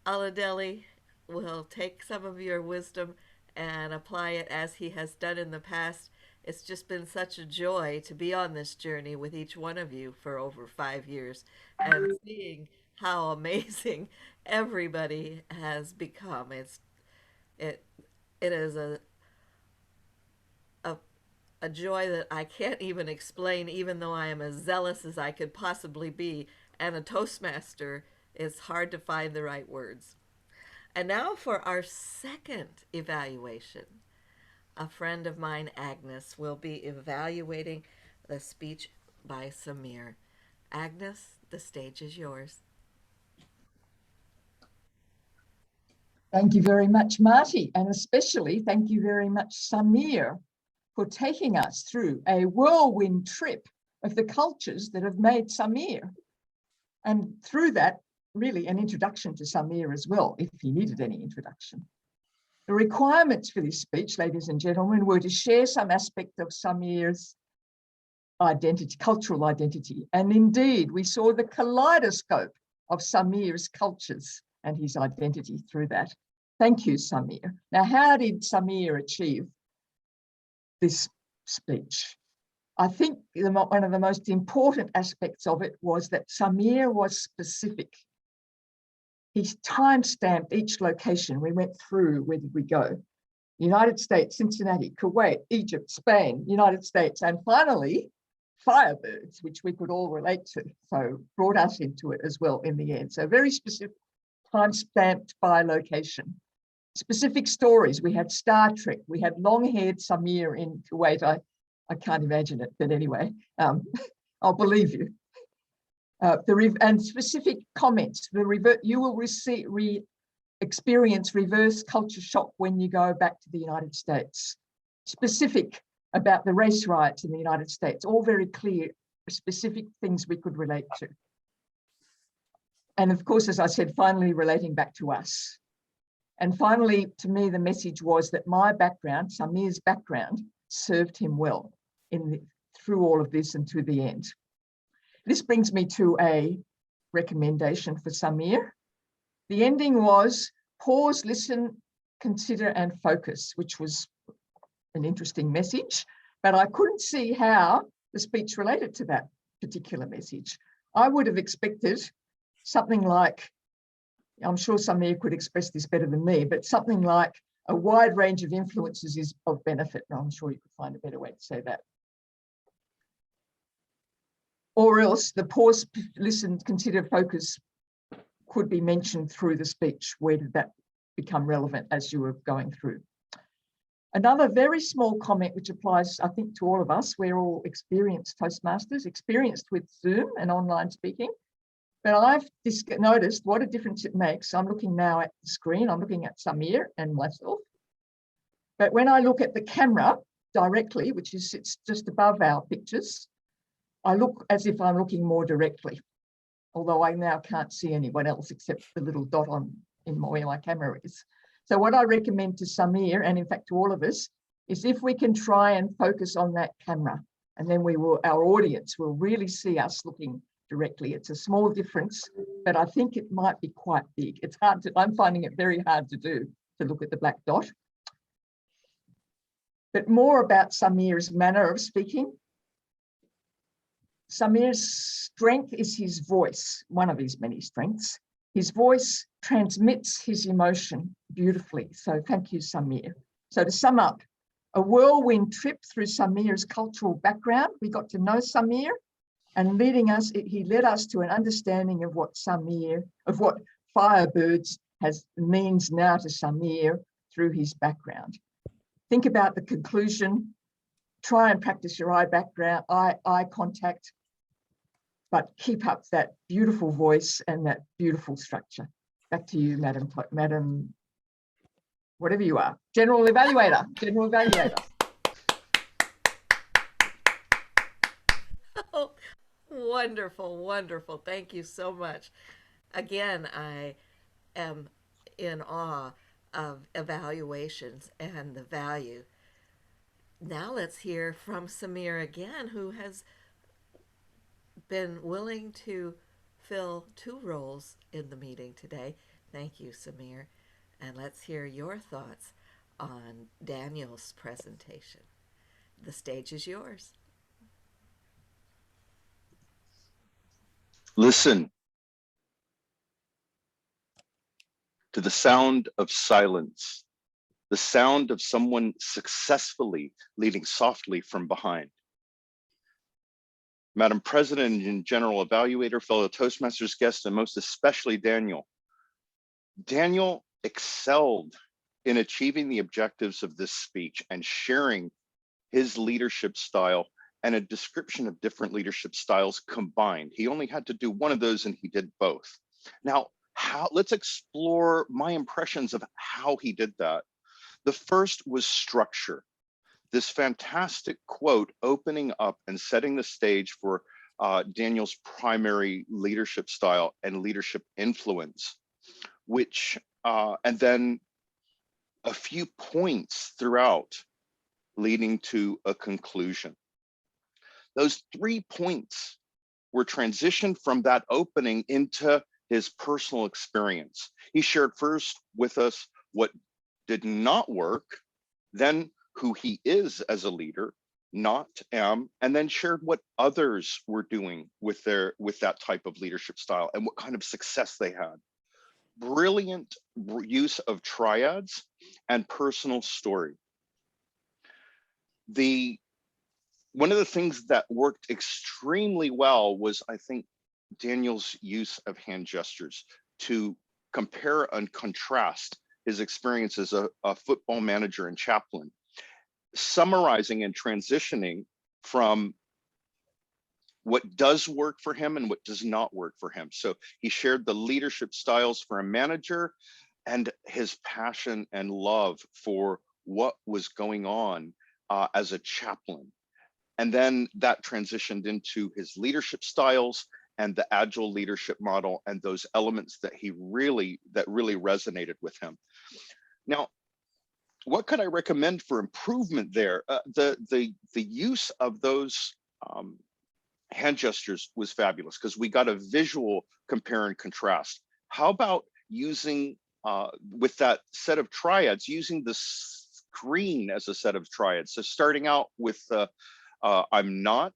Oladelji will take some of your wisdom and apply it as he has done in the past. It's just been such a joy to be on this journey with each one of you for over 5 years and seeing how amazing everybody has become. It is a joy that I can't even explain, even though I am as zealous as I could possibly be, and a Toastmaster, it's hard to find the right words. And now for our second evaluation. A friend of mine, Agnes, will be evaluating the speech by Samir. Agnes, the stage is yours. Thank you very much, Marty, and especially thank you very much, Samir, for taking us through a whirlwind trip of the cultures that have made Samir. And through that, really an introduction to Samir as well, if he needed any introduction. The requirements for this speech, ladies and gentlemen, were to share some aspect of Samir's identity, cultural identity. And indeed, we saw the kaleidoscope of Samir's cultures and his identity through that. Thank you, Samir. Now, how did Samir achieve this speech? I think one of the most important aspects of it was that Samir was specific. He time-stamped each location. We went through, where did we go? United States, Cincinnati, Kuwait, Egypt, Spain, United States, and finally, Firebirds, which we could all relate to. So brought us into it as well in the end. So very specific, time-stamped by location. Specific stories. We had Star Trek. We had long-haired Samir in Kuwait. I can't imagine it, but anyway, I'll believe you. And specific comments. You will experience reverse culture shock when you go back to the United States. Specific about the race riots in the United States. All very clear, specific things we could relate to. And of course, as I said, finally relating back to us. And finally, to me, the message was that my background, Samir's background, served him well through all of this and to the end. This brings me to a recommendation for Samir. The ending was pause, listen, consider, and focus, which was an interesting message, but I couldn't see how the speech related to that particular message. I would have expected something like, I'm sure Samir could express this better than me, but something like a wide range of influences is of benefit. I'm sure you could find a better way to say that. Or else the pause, listen, consider, focus could be mentioned through the speech. Where did that become relevant as you were going through? Another very small comment, which applies, I think, to all of us. We're all experienced Toastmasters, experienced with Zoom and online speaking. But I've noticed what a difference it makes. I'm looking now at the screen. I'm looking at Samir and myself. But when I look at the camera directly, which sits just above our pictures, I look as if I'm looking more directly, although I now can't see anyone else except the little dot where my camera is. So what I recommend to Samir, and in fact to all of us, is if we can try and focus on that camera, and then our audience will really see us looking directly. It's a small difference, but I think it might be quite big. It's hard to, I'm finding it very hard to do, to look at the black dot. But more about Samir's manner of speaking. Samir's strength is his voice, one of his many strengths. His voice transmits his emotion beautifully. So thank you, Samir. So to sum up, a whirlwind trip through Samir's cultural background. We got to know Samir, and he led us to an understanding of what Firebirds means now to Samir through his background. Think about the conclusion. Try and practice your eye contact, but keep up that beautiful voice and that beautiful structure. Back to you, Madam, whatever you are, General Evaluator. Oh, wonderful, wonderful. Thank you so much. Again, I am in awe of evaluations and the value. Now let's hear from Samir again, who has been willing to fill 2 roles in the meeting today. Thank you, Samir. And let's hear your thoughts on Daniel's presentation. The stage is yours. Listen to the sound of silence, the sound of someone successfully leading softly from behind. Madam President and General Evaluator, fellow Toastmasters guests, and most especially Daniel. Daniel excelled in achieving the objectives of this speech and sharing his leadership style and a description of different leadership styles combined. He only had to do one of those and he did both. Now, let's explore my impressions of how he did that. The first was structure. This fantastic quote opening up and setting the stage for Daniel's primary leadership style and leadership influence, which, and then a few points throughout leading to a conclusion. Those 3 points were transitioned from that opening into his personal experience. He shared first with us what did not work, then who he is as a leader, and then shared what others were doing with that type of leadership style and what kind of success they had. Brilliant use of triads and personal story. One of the things that worked extremely well was, I think, Daniel's use of hand gestures to compare and contrast his experience as a football manager and chaplain, summarizing and transitioning from what does work for him and what does not work for him. So he shared the leadership styles for a manager and his passion and love for what was going on as a chaplain. And then that transitioned into his leadership styles and the agile leadership model and those elements that really resonated with him. Now, what could I recommend for improvement there? The use of those hand gestures was fabulous because we got a visual compare and contrast. How about using, with that set of triads, using the screen as a set of triads? So starting out with I'm not,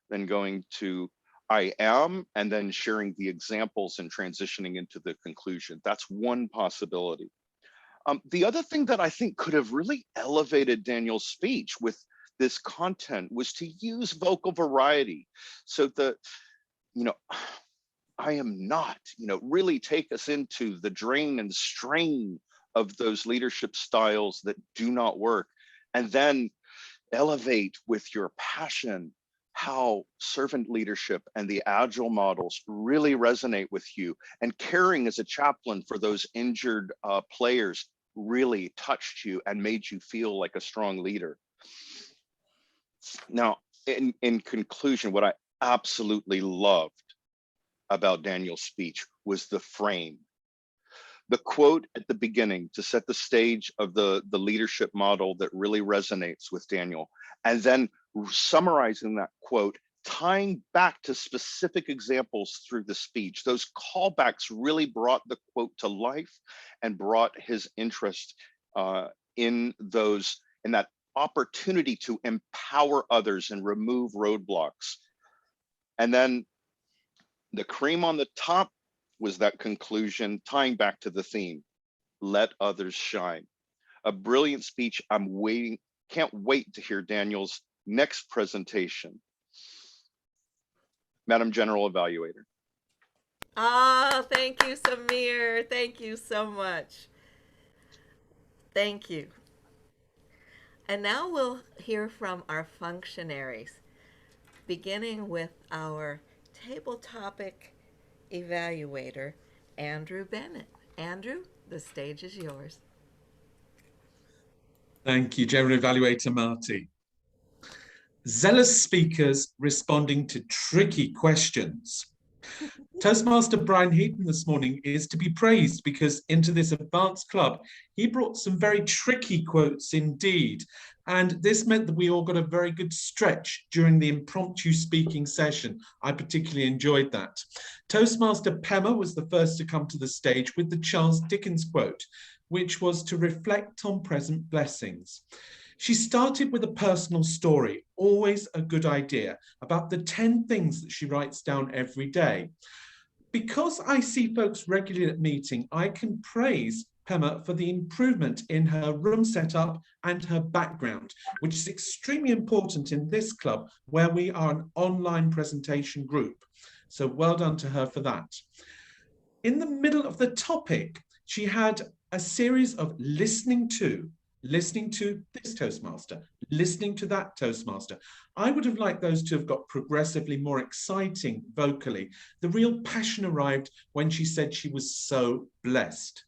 then going to I am, and then sharing the examples and transitioning into the conclusion. That's one possibility. The other thing that I think could have really elevated Daniel's speech with this content was to use vocal variety. So I am not, really take us into the drain and strain of those leadership styles that do not work, and then elevate with your passion how servant leadership and the agile models really resonate with you, and caring as a chaplain for those injured players really touched you and made you feel like a strong leader. Now, in conclusion, what I absolutely loved about Daniel's speech was the frame. The quote at the beginning to set the stage of the leadership model that really resonates with Daniel, and then summarizing that quote, tying back to specific examples through the speech. Those callbacks really brought the quote to life and brought his interest in that opportunity to empower others and remove roadblocks. And then the cream on the top was that conclusion, tying back to the theme, let others shine. A brilliant speech. Can't wait to hear Daniel's next presentation. Madam General Evaluator. Thank you, Samir. Thank you so much. Thank you. And now we'll hear from our functionaries, beginning with our table topic evaluator, Andrew Bennett. Andrew, the stage is yours. Thank you, General Evaluator Marty. Zealous speakers responding to tricky questions. Toastmaster Brian Heaton this morning is to be praised because into this advanced club, he brought some very tricky quotes indeed. And this meant that we all got a very good stretch during the impromptu speaking session. I particularly enjoyed that. Toastmaster Pema was the first to come to the stage with the Charles Dickens quote, which was to reflect on present blessings. She started with a personal story, always a good idea, about the 10 things that she writes down every day. Because I see folks regularly at meeting, I can praise Pema for the improvement in her room setup and her background, which is extremely important in this club where we are an online presentation group. So well done to her for that. In the middle of the topic, she had a series of listening to this Toastmaster, listening to that Toastmaster. I would have liked those to have got progressively more exciting vocally. The real passion arrived when she said she was so blessed.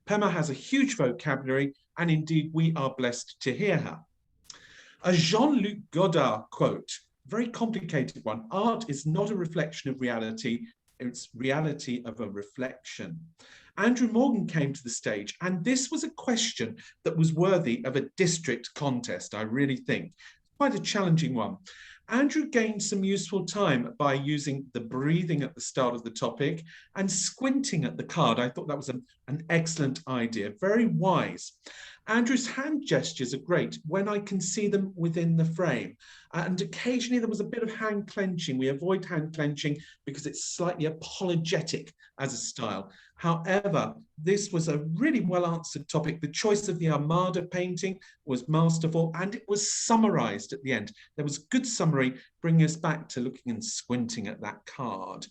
Pema has a huge vocabulary, and indeed we are blessed to hear her. A Jean-Luc Godard quote, very complicated one. Art is not a reflection of reality, it's reality of a reflection. Andrew Morgan came to the stage, and this was a question that was worthy of a district contest, I really think. Quite a challenging one. Andrew gained some useful time by using the breathing at the start of the topic and squinting at the card. I thought that was an excellent idea, very wise. Andrew's hand gestures are great when I can see them within the frame. And occasionally there was a bit of hand clenching. We avoid hand clenching because it's slightly apologetic as a style. However, this was a really well answered topic. The choice of the Armada painting was masterful, and it was summarized at the end. There was good summary, bringing us back to looking and squinting at that card.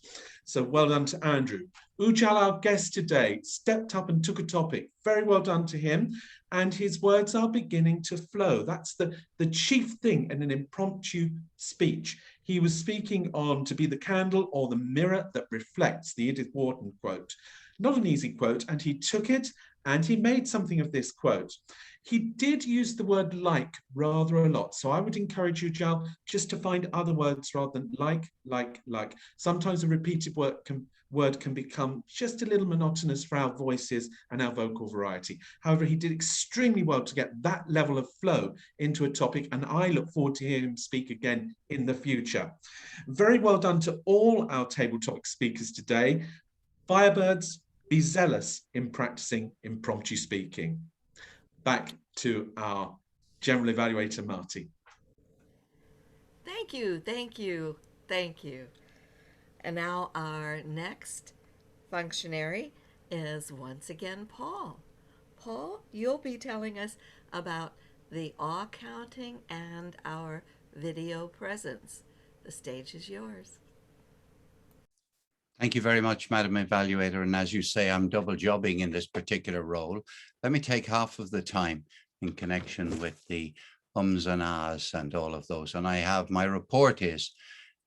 So well done to Andrew. Ujjal, our guest today, stepped up and took a topic. Very well done to him. And his words are beginning to flow. That's the chief thing in an impromptu speech. He was speaking on to be the candle or the mirror that reflects, the Edith Wharton quote. Not an easy quote, and he took it and he made something of this quote. He did use the word like rather a lot. So I would encourage you, Jal, just to find other words rather than like. Sometimes a repeated word can become just a little monotonous for our voices and our vocal variety. However, he did extremely well to get that level of flow into a topic, and I look forward to hearing him speak again in the future. Very well done to all our table topic speakers today. Firebirds, be zealous in practicing impromptu speaking. Back to our general evaluator, Marty. Thank you, thank you, thank you. And now our next functionary is once again Paul. Paul, you'll be telling us about the awe counting and our video presence. The stage is yours. Thank you very much, Madam Evaluator. And as you say, I'm double jobbing in this particular role. Let me take half of the time in connection with the ums and ahs and all of those. And I have, my report is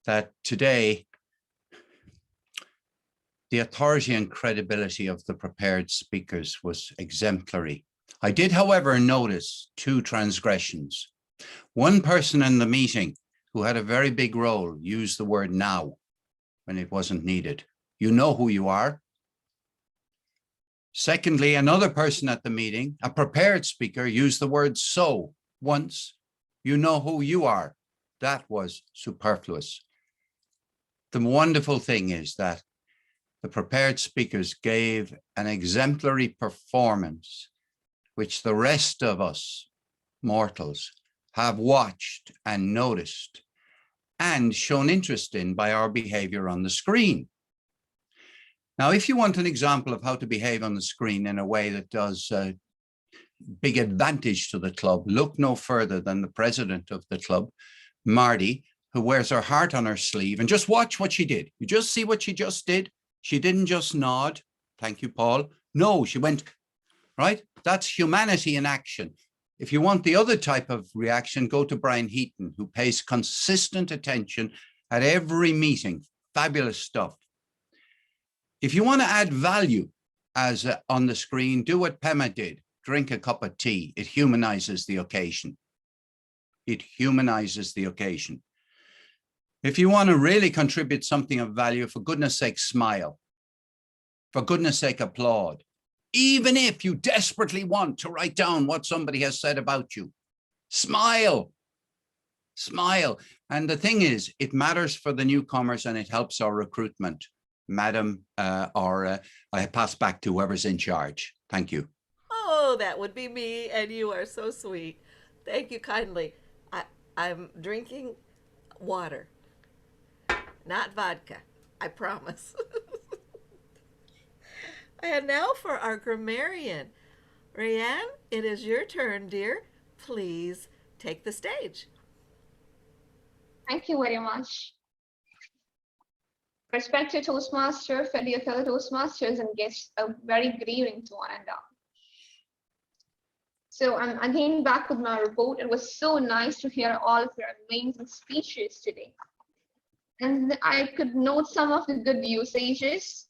that today, the authority and credibility of the prepared speakers was exemplary. I did, however, notice two transgressions. One person in the meeting who had a very big role used the word now when it wasn't needed. You know who you are. Secondly, another person at the meeting, a prepared speaker, used the word so once. You know who you are. That was superfluous. The wonderful thing is that the prepared speakers gave an exemplary performance, which the rest of us mortals have watched and noticed and shown interest in by our behavior on the screen. Now, if you want an example of how to behave on the screen in a way that does big advantage to the club, look no further than the president of the club, Marty, who wears her heart on her sleeve, and just watch what she did. You just see what she just did. She didn't just nod. Thank you, Paul. No, she went, right? That's humanity in action. If you want the other type of reaction, go to Brian Heaton, who pays consistent attention at every meeting. Fabulous stuff. If you want to add value as on the screen, do what Pema did. Drink a cup of tea. It humanizes the occasion. It humanizes the occasion. If you want to really contribute something of value, for goodness sake, smile. For goodness sake, applaud. Even if you desperately want to write down what somebody has said about you, smile. Smile. And the thing is, it matters for the newcomers and it helps our recruitment. Madam, I pass back to whoever's in charge. Thank you. Oh, that would be me, and you are so sweet. Thank you kindly. I'm drinking water, not vodka, I promise. And now for our grammarian. Rayanne, it is your turn, dear. Please take the stage. Thank you very much. Respected Toastmaster, fellow Toastmasters and guests, a very good evening to one and all. So I'm again back with my report. It was so nice to hear all of your amazing speeches today. And I could note some of the good usages.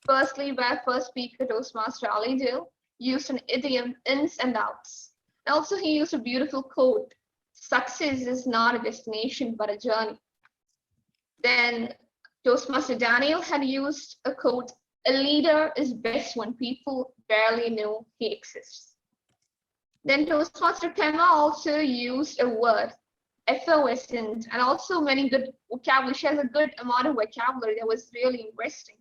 Firstly, by first speaker, Toastmaster Ali Dale, used an idiom, ins and outs. And also he used a beautiful quote, success is not a destination, but a journey. Then Toastmaster Daniel had used a quote, a leader is best when people barely know he exists. Then Toastmaster Pema also used a word, effervescent, and also many good vocabulary. She has a good amount of vocabulary that was really interesting.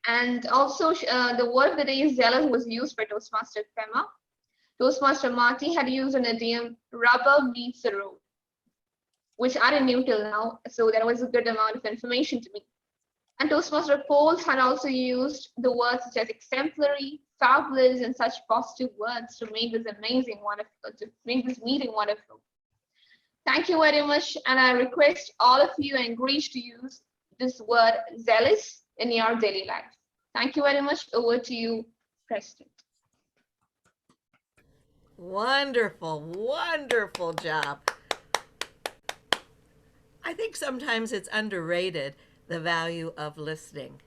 And also the word of the day, zealous, was used by Toastmaster Pema. Toastmaster Marty had used an idiom, rubber meets the road, which I didn't know till now. So that was a good amount of information to me. And Toastmaster Paul had also used the words such as exemplary, fabulous, and such positive words to make this amazing, wonderful, to make this meeting wonderful. Thank you very much. And I request all of you and Greece to use this word zealous in your daily life. Thank you very much. Over to you, President. Wonderful, wonderful job. I think sometimes it's underrated, the value of listening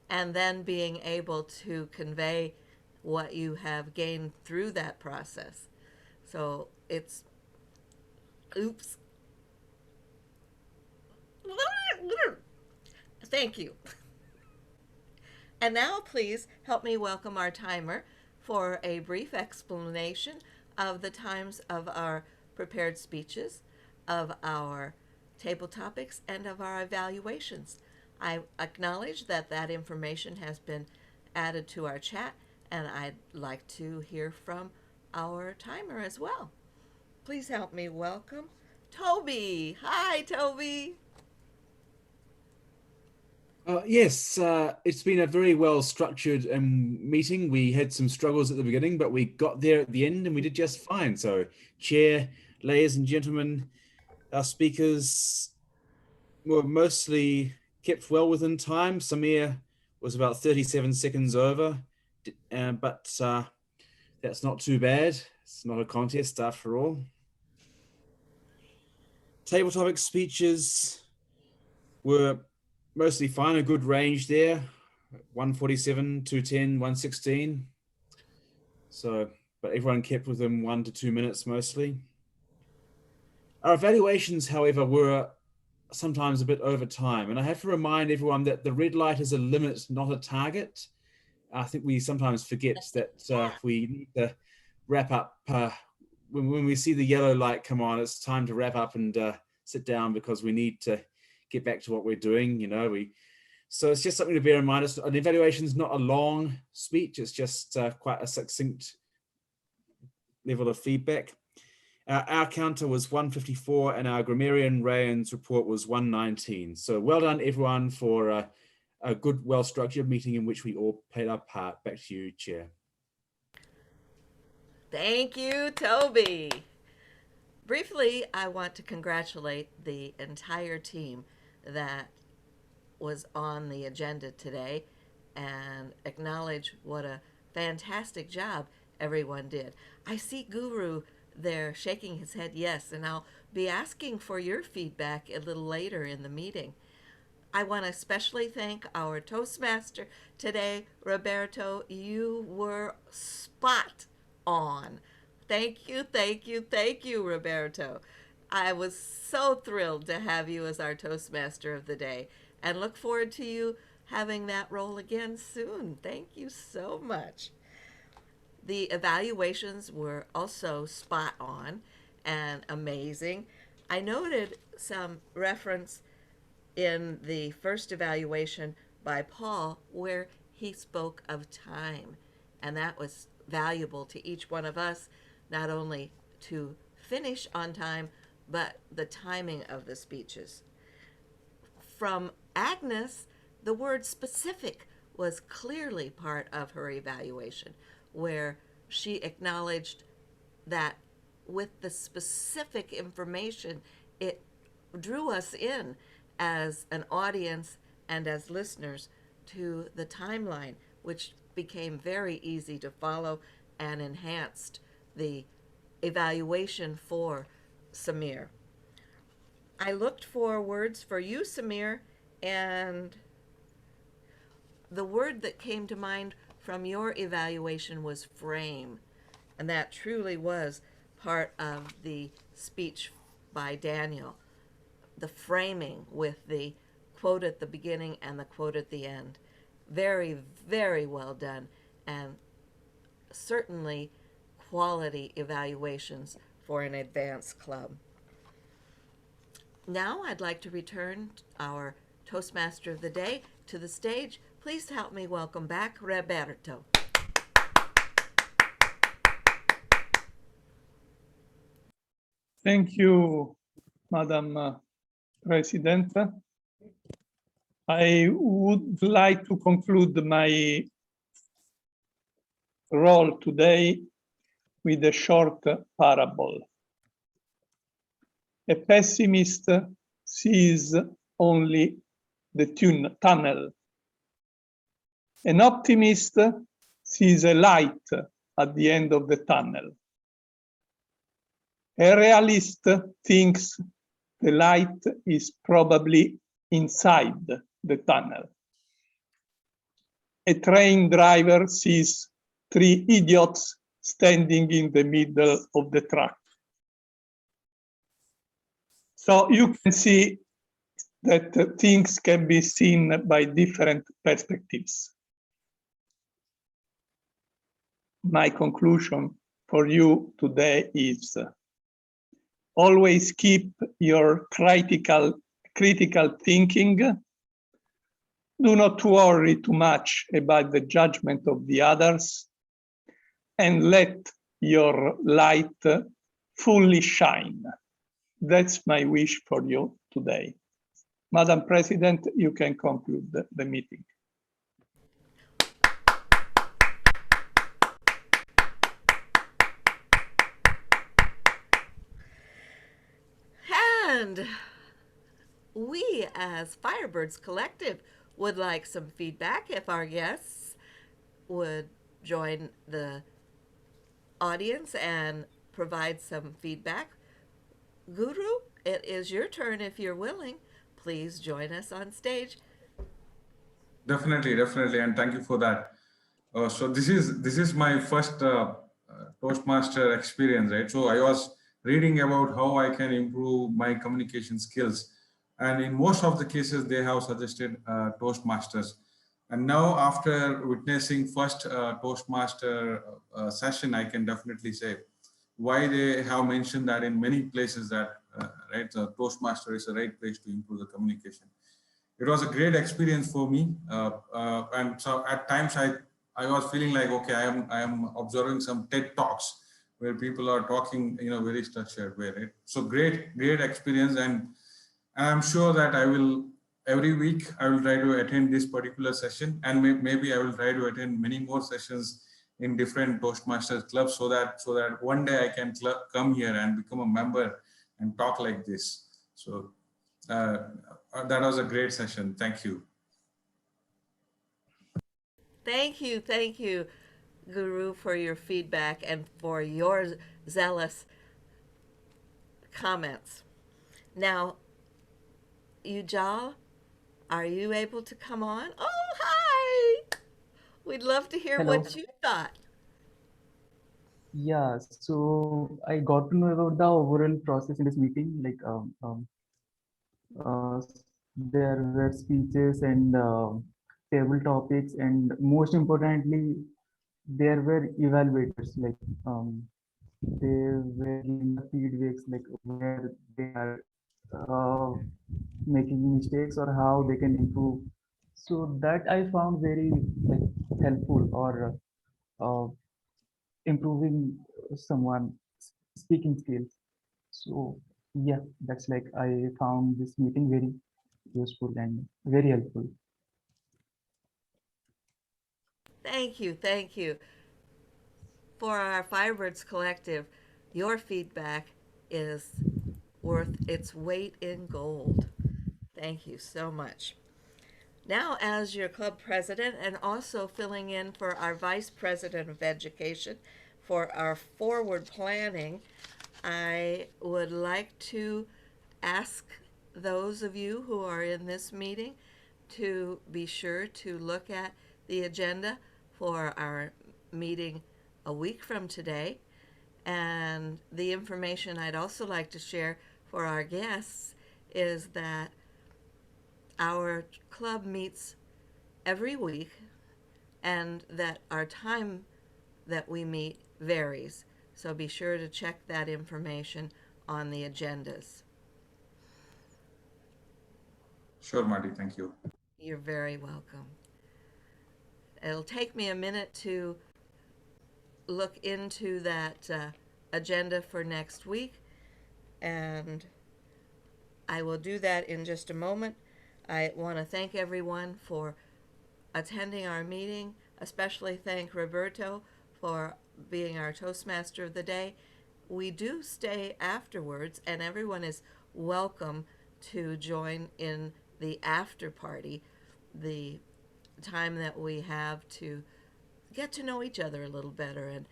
and then being able to convey what you have gained through that process. So it's, oops. Thank you. And now please help me welcome our timer for a brief explanation of the times of our prepared speeches, of our table topics, and of our evaluations. I acknowledge that that information has been added to our chat, and I'd like to hear from our timer as well. Please help me welcome Toby. Hi, Toby. Yes, it's been a very well structured meeting. We had some struggles at the beginning, but we got there at the end and we did just fine. So, Chair, ladies and gentlemen, our speakers were mostly kept well within time. Samir was about 37 seconds over, but that's not too bad. It's not a contest after all. Table topic speeches were mostly fine, a good range there, 147, 210, 116. So, but everyone kept within 1 to 2 minutes mostly. Our evaluations, however, were sometimes a bit over time. And I have to remind everyone that the red light is a limit, not a target. I think we sometimes forget that we need to wrap up. When we see the yellow light come on, it's time to wrap up and sit down because we need to get back to what we're doing, you know. So it's just something to bear in mind. An evaluation is not a long speech. It's just quite a succinct level of feedback. Our counter was 154 and our grammarian Rayan's report was 119. So well done everyone for a good, well-structured meeting in which we all played our part. Back to you, Chair. Thank you, Toby. Briefly, I want to congratulate the entire team that was on the agenda today and acknowledge what a fantastic job everyone did. I see Guru there shaking his head yes, and I'll be asking for your feedback a little later in the meeting. I want to especially thank our Toastmaster today, Roberto. You were spot on. Thank you, thank you, thank you, Roberto. I was so thrilled to have you as our Toastmaster of the day and look forward to you having that role again soon. Thank you so much. The evaluations were also spot on and amazing. I noted some reference in the first evaluation by Paul where he spoke of time, and that was valuable to each one of us, not only to finish on time, but the timing of the speeches. From Agnes, the word specific was clearly part of her evaluation, where she acknowledged that with the specific information, it drew us in as an audience and as listeners to the timeline, which became very easy to follow and enhanced the evaluation for Samir. I looked for words for you, Samir, and the word that came to mind from your evaluation was frame, and that truly was part of the speech by Daniel. The framing with the quote at the beginning and the quote at the end. Very, very well done, and certainly quality evaluations for an advanced club. Now I'd like to return our Toastmaster of the Day to the stage. Please help me welcome back Roberto. Thank you, Madam President. I would like to conclude my role today with a short parable. A pessimist sees only the tunnel. An optimist sees a light at the end of the tunnel. A realist thinks the light is probably inside the tunnel. A train driver sees 3 idiots standing in the middle of the track. So you can see that things can be seen by different perspectives. My conclusion for you today is always keep your critical thinking. Do not worry too much about the judgment of the others, and let your light fully shine. That's my wish for you today. Madam President, you can conclude the meeting. And we as Firebirds Collective would like some feedback if our guests would join the audience and provide some feedback. Guru, it is your turn if you're willing. Please join us on stage. Definitely, and thank you for that. So this is my first Toastmaster experience, right? So I was reading about how I can improve my communication skills, and in most of the cases they have suggested Toastmasters. And now after witnessing first Toastmaster session, I can definitely say why they have mentioned that in many places that right, Toastmaster is the right place to improve the communication. It was a great experience for me, and so at times I was feeling like, okay, I am observing some TED Talks where people are talking, very structured way, right? So great experience, and I'm sure that every week I will try to attend this particular session, and maybe I will try to attend many more sessions in different Toastmasters clubs, so that one day I can come here and become a member and talk like this. So that was a great session. Thank you. Thank you, Guru, for your feedback and for your zealous comments. Now, Ujjal, are you able to come on? Oh, hi! We'd love to hear Hello. what you thought. Yeah, so I got to know about the overall process in this meeting. Like, there were speeches and table topics, and most importantly, there were evaluators. Like, they were giving the feedbacks, like where they are making mistakes or how they can improve. So that I found very helpful, or improving someone speaking skills. So yeah, that's like I found this meeting very useful and very helpful. Thank you. For our Firebirds Collective, your feedback is worth its weight in gold. Thank you so much. Now, as your club president and also filling in for our vice president of education for our forward planning, I would like to ask those of you who are in this meeting to be sure to look at the agenda for our meeting a week from today. And the information I'd also like to share for our guests is that our club meets every week, and that our time that we meet varies. So be sure to check that information on the agendas. Sure, Marty, thank you. You're very welcome. It'll take me a minute to look into that agenda for next week, and I will do that in just a moment. I want to thank everyone for attending our meeting, especially thank Roberto for being our Toastmaster of the day. We do stay afterwards, and everyone is welcome to join in the after party, the time that we have to get to know each other a little better and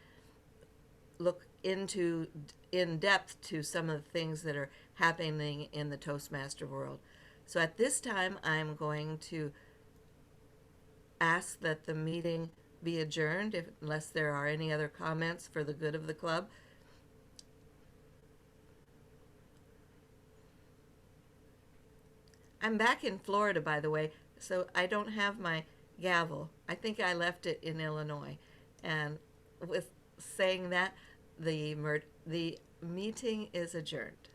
look into in depth to some of the things that are happening in the Toastmaster world. So at this time, I'm going to ask that the meeting be adjourned unless there are any other comments for the good of the club. I'm back in Florida, by the way, so I don't have my gavel. I think I left it in Illinois. And with saying that, the meeting is adjourned.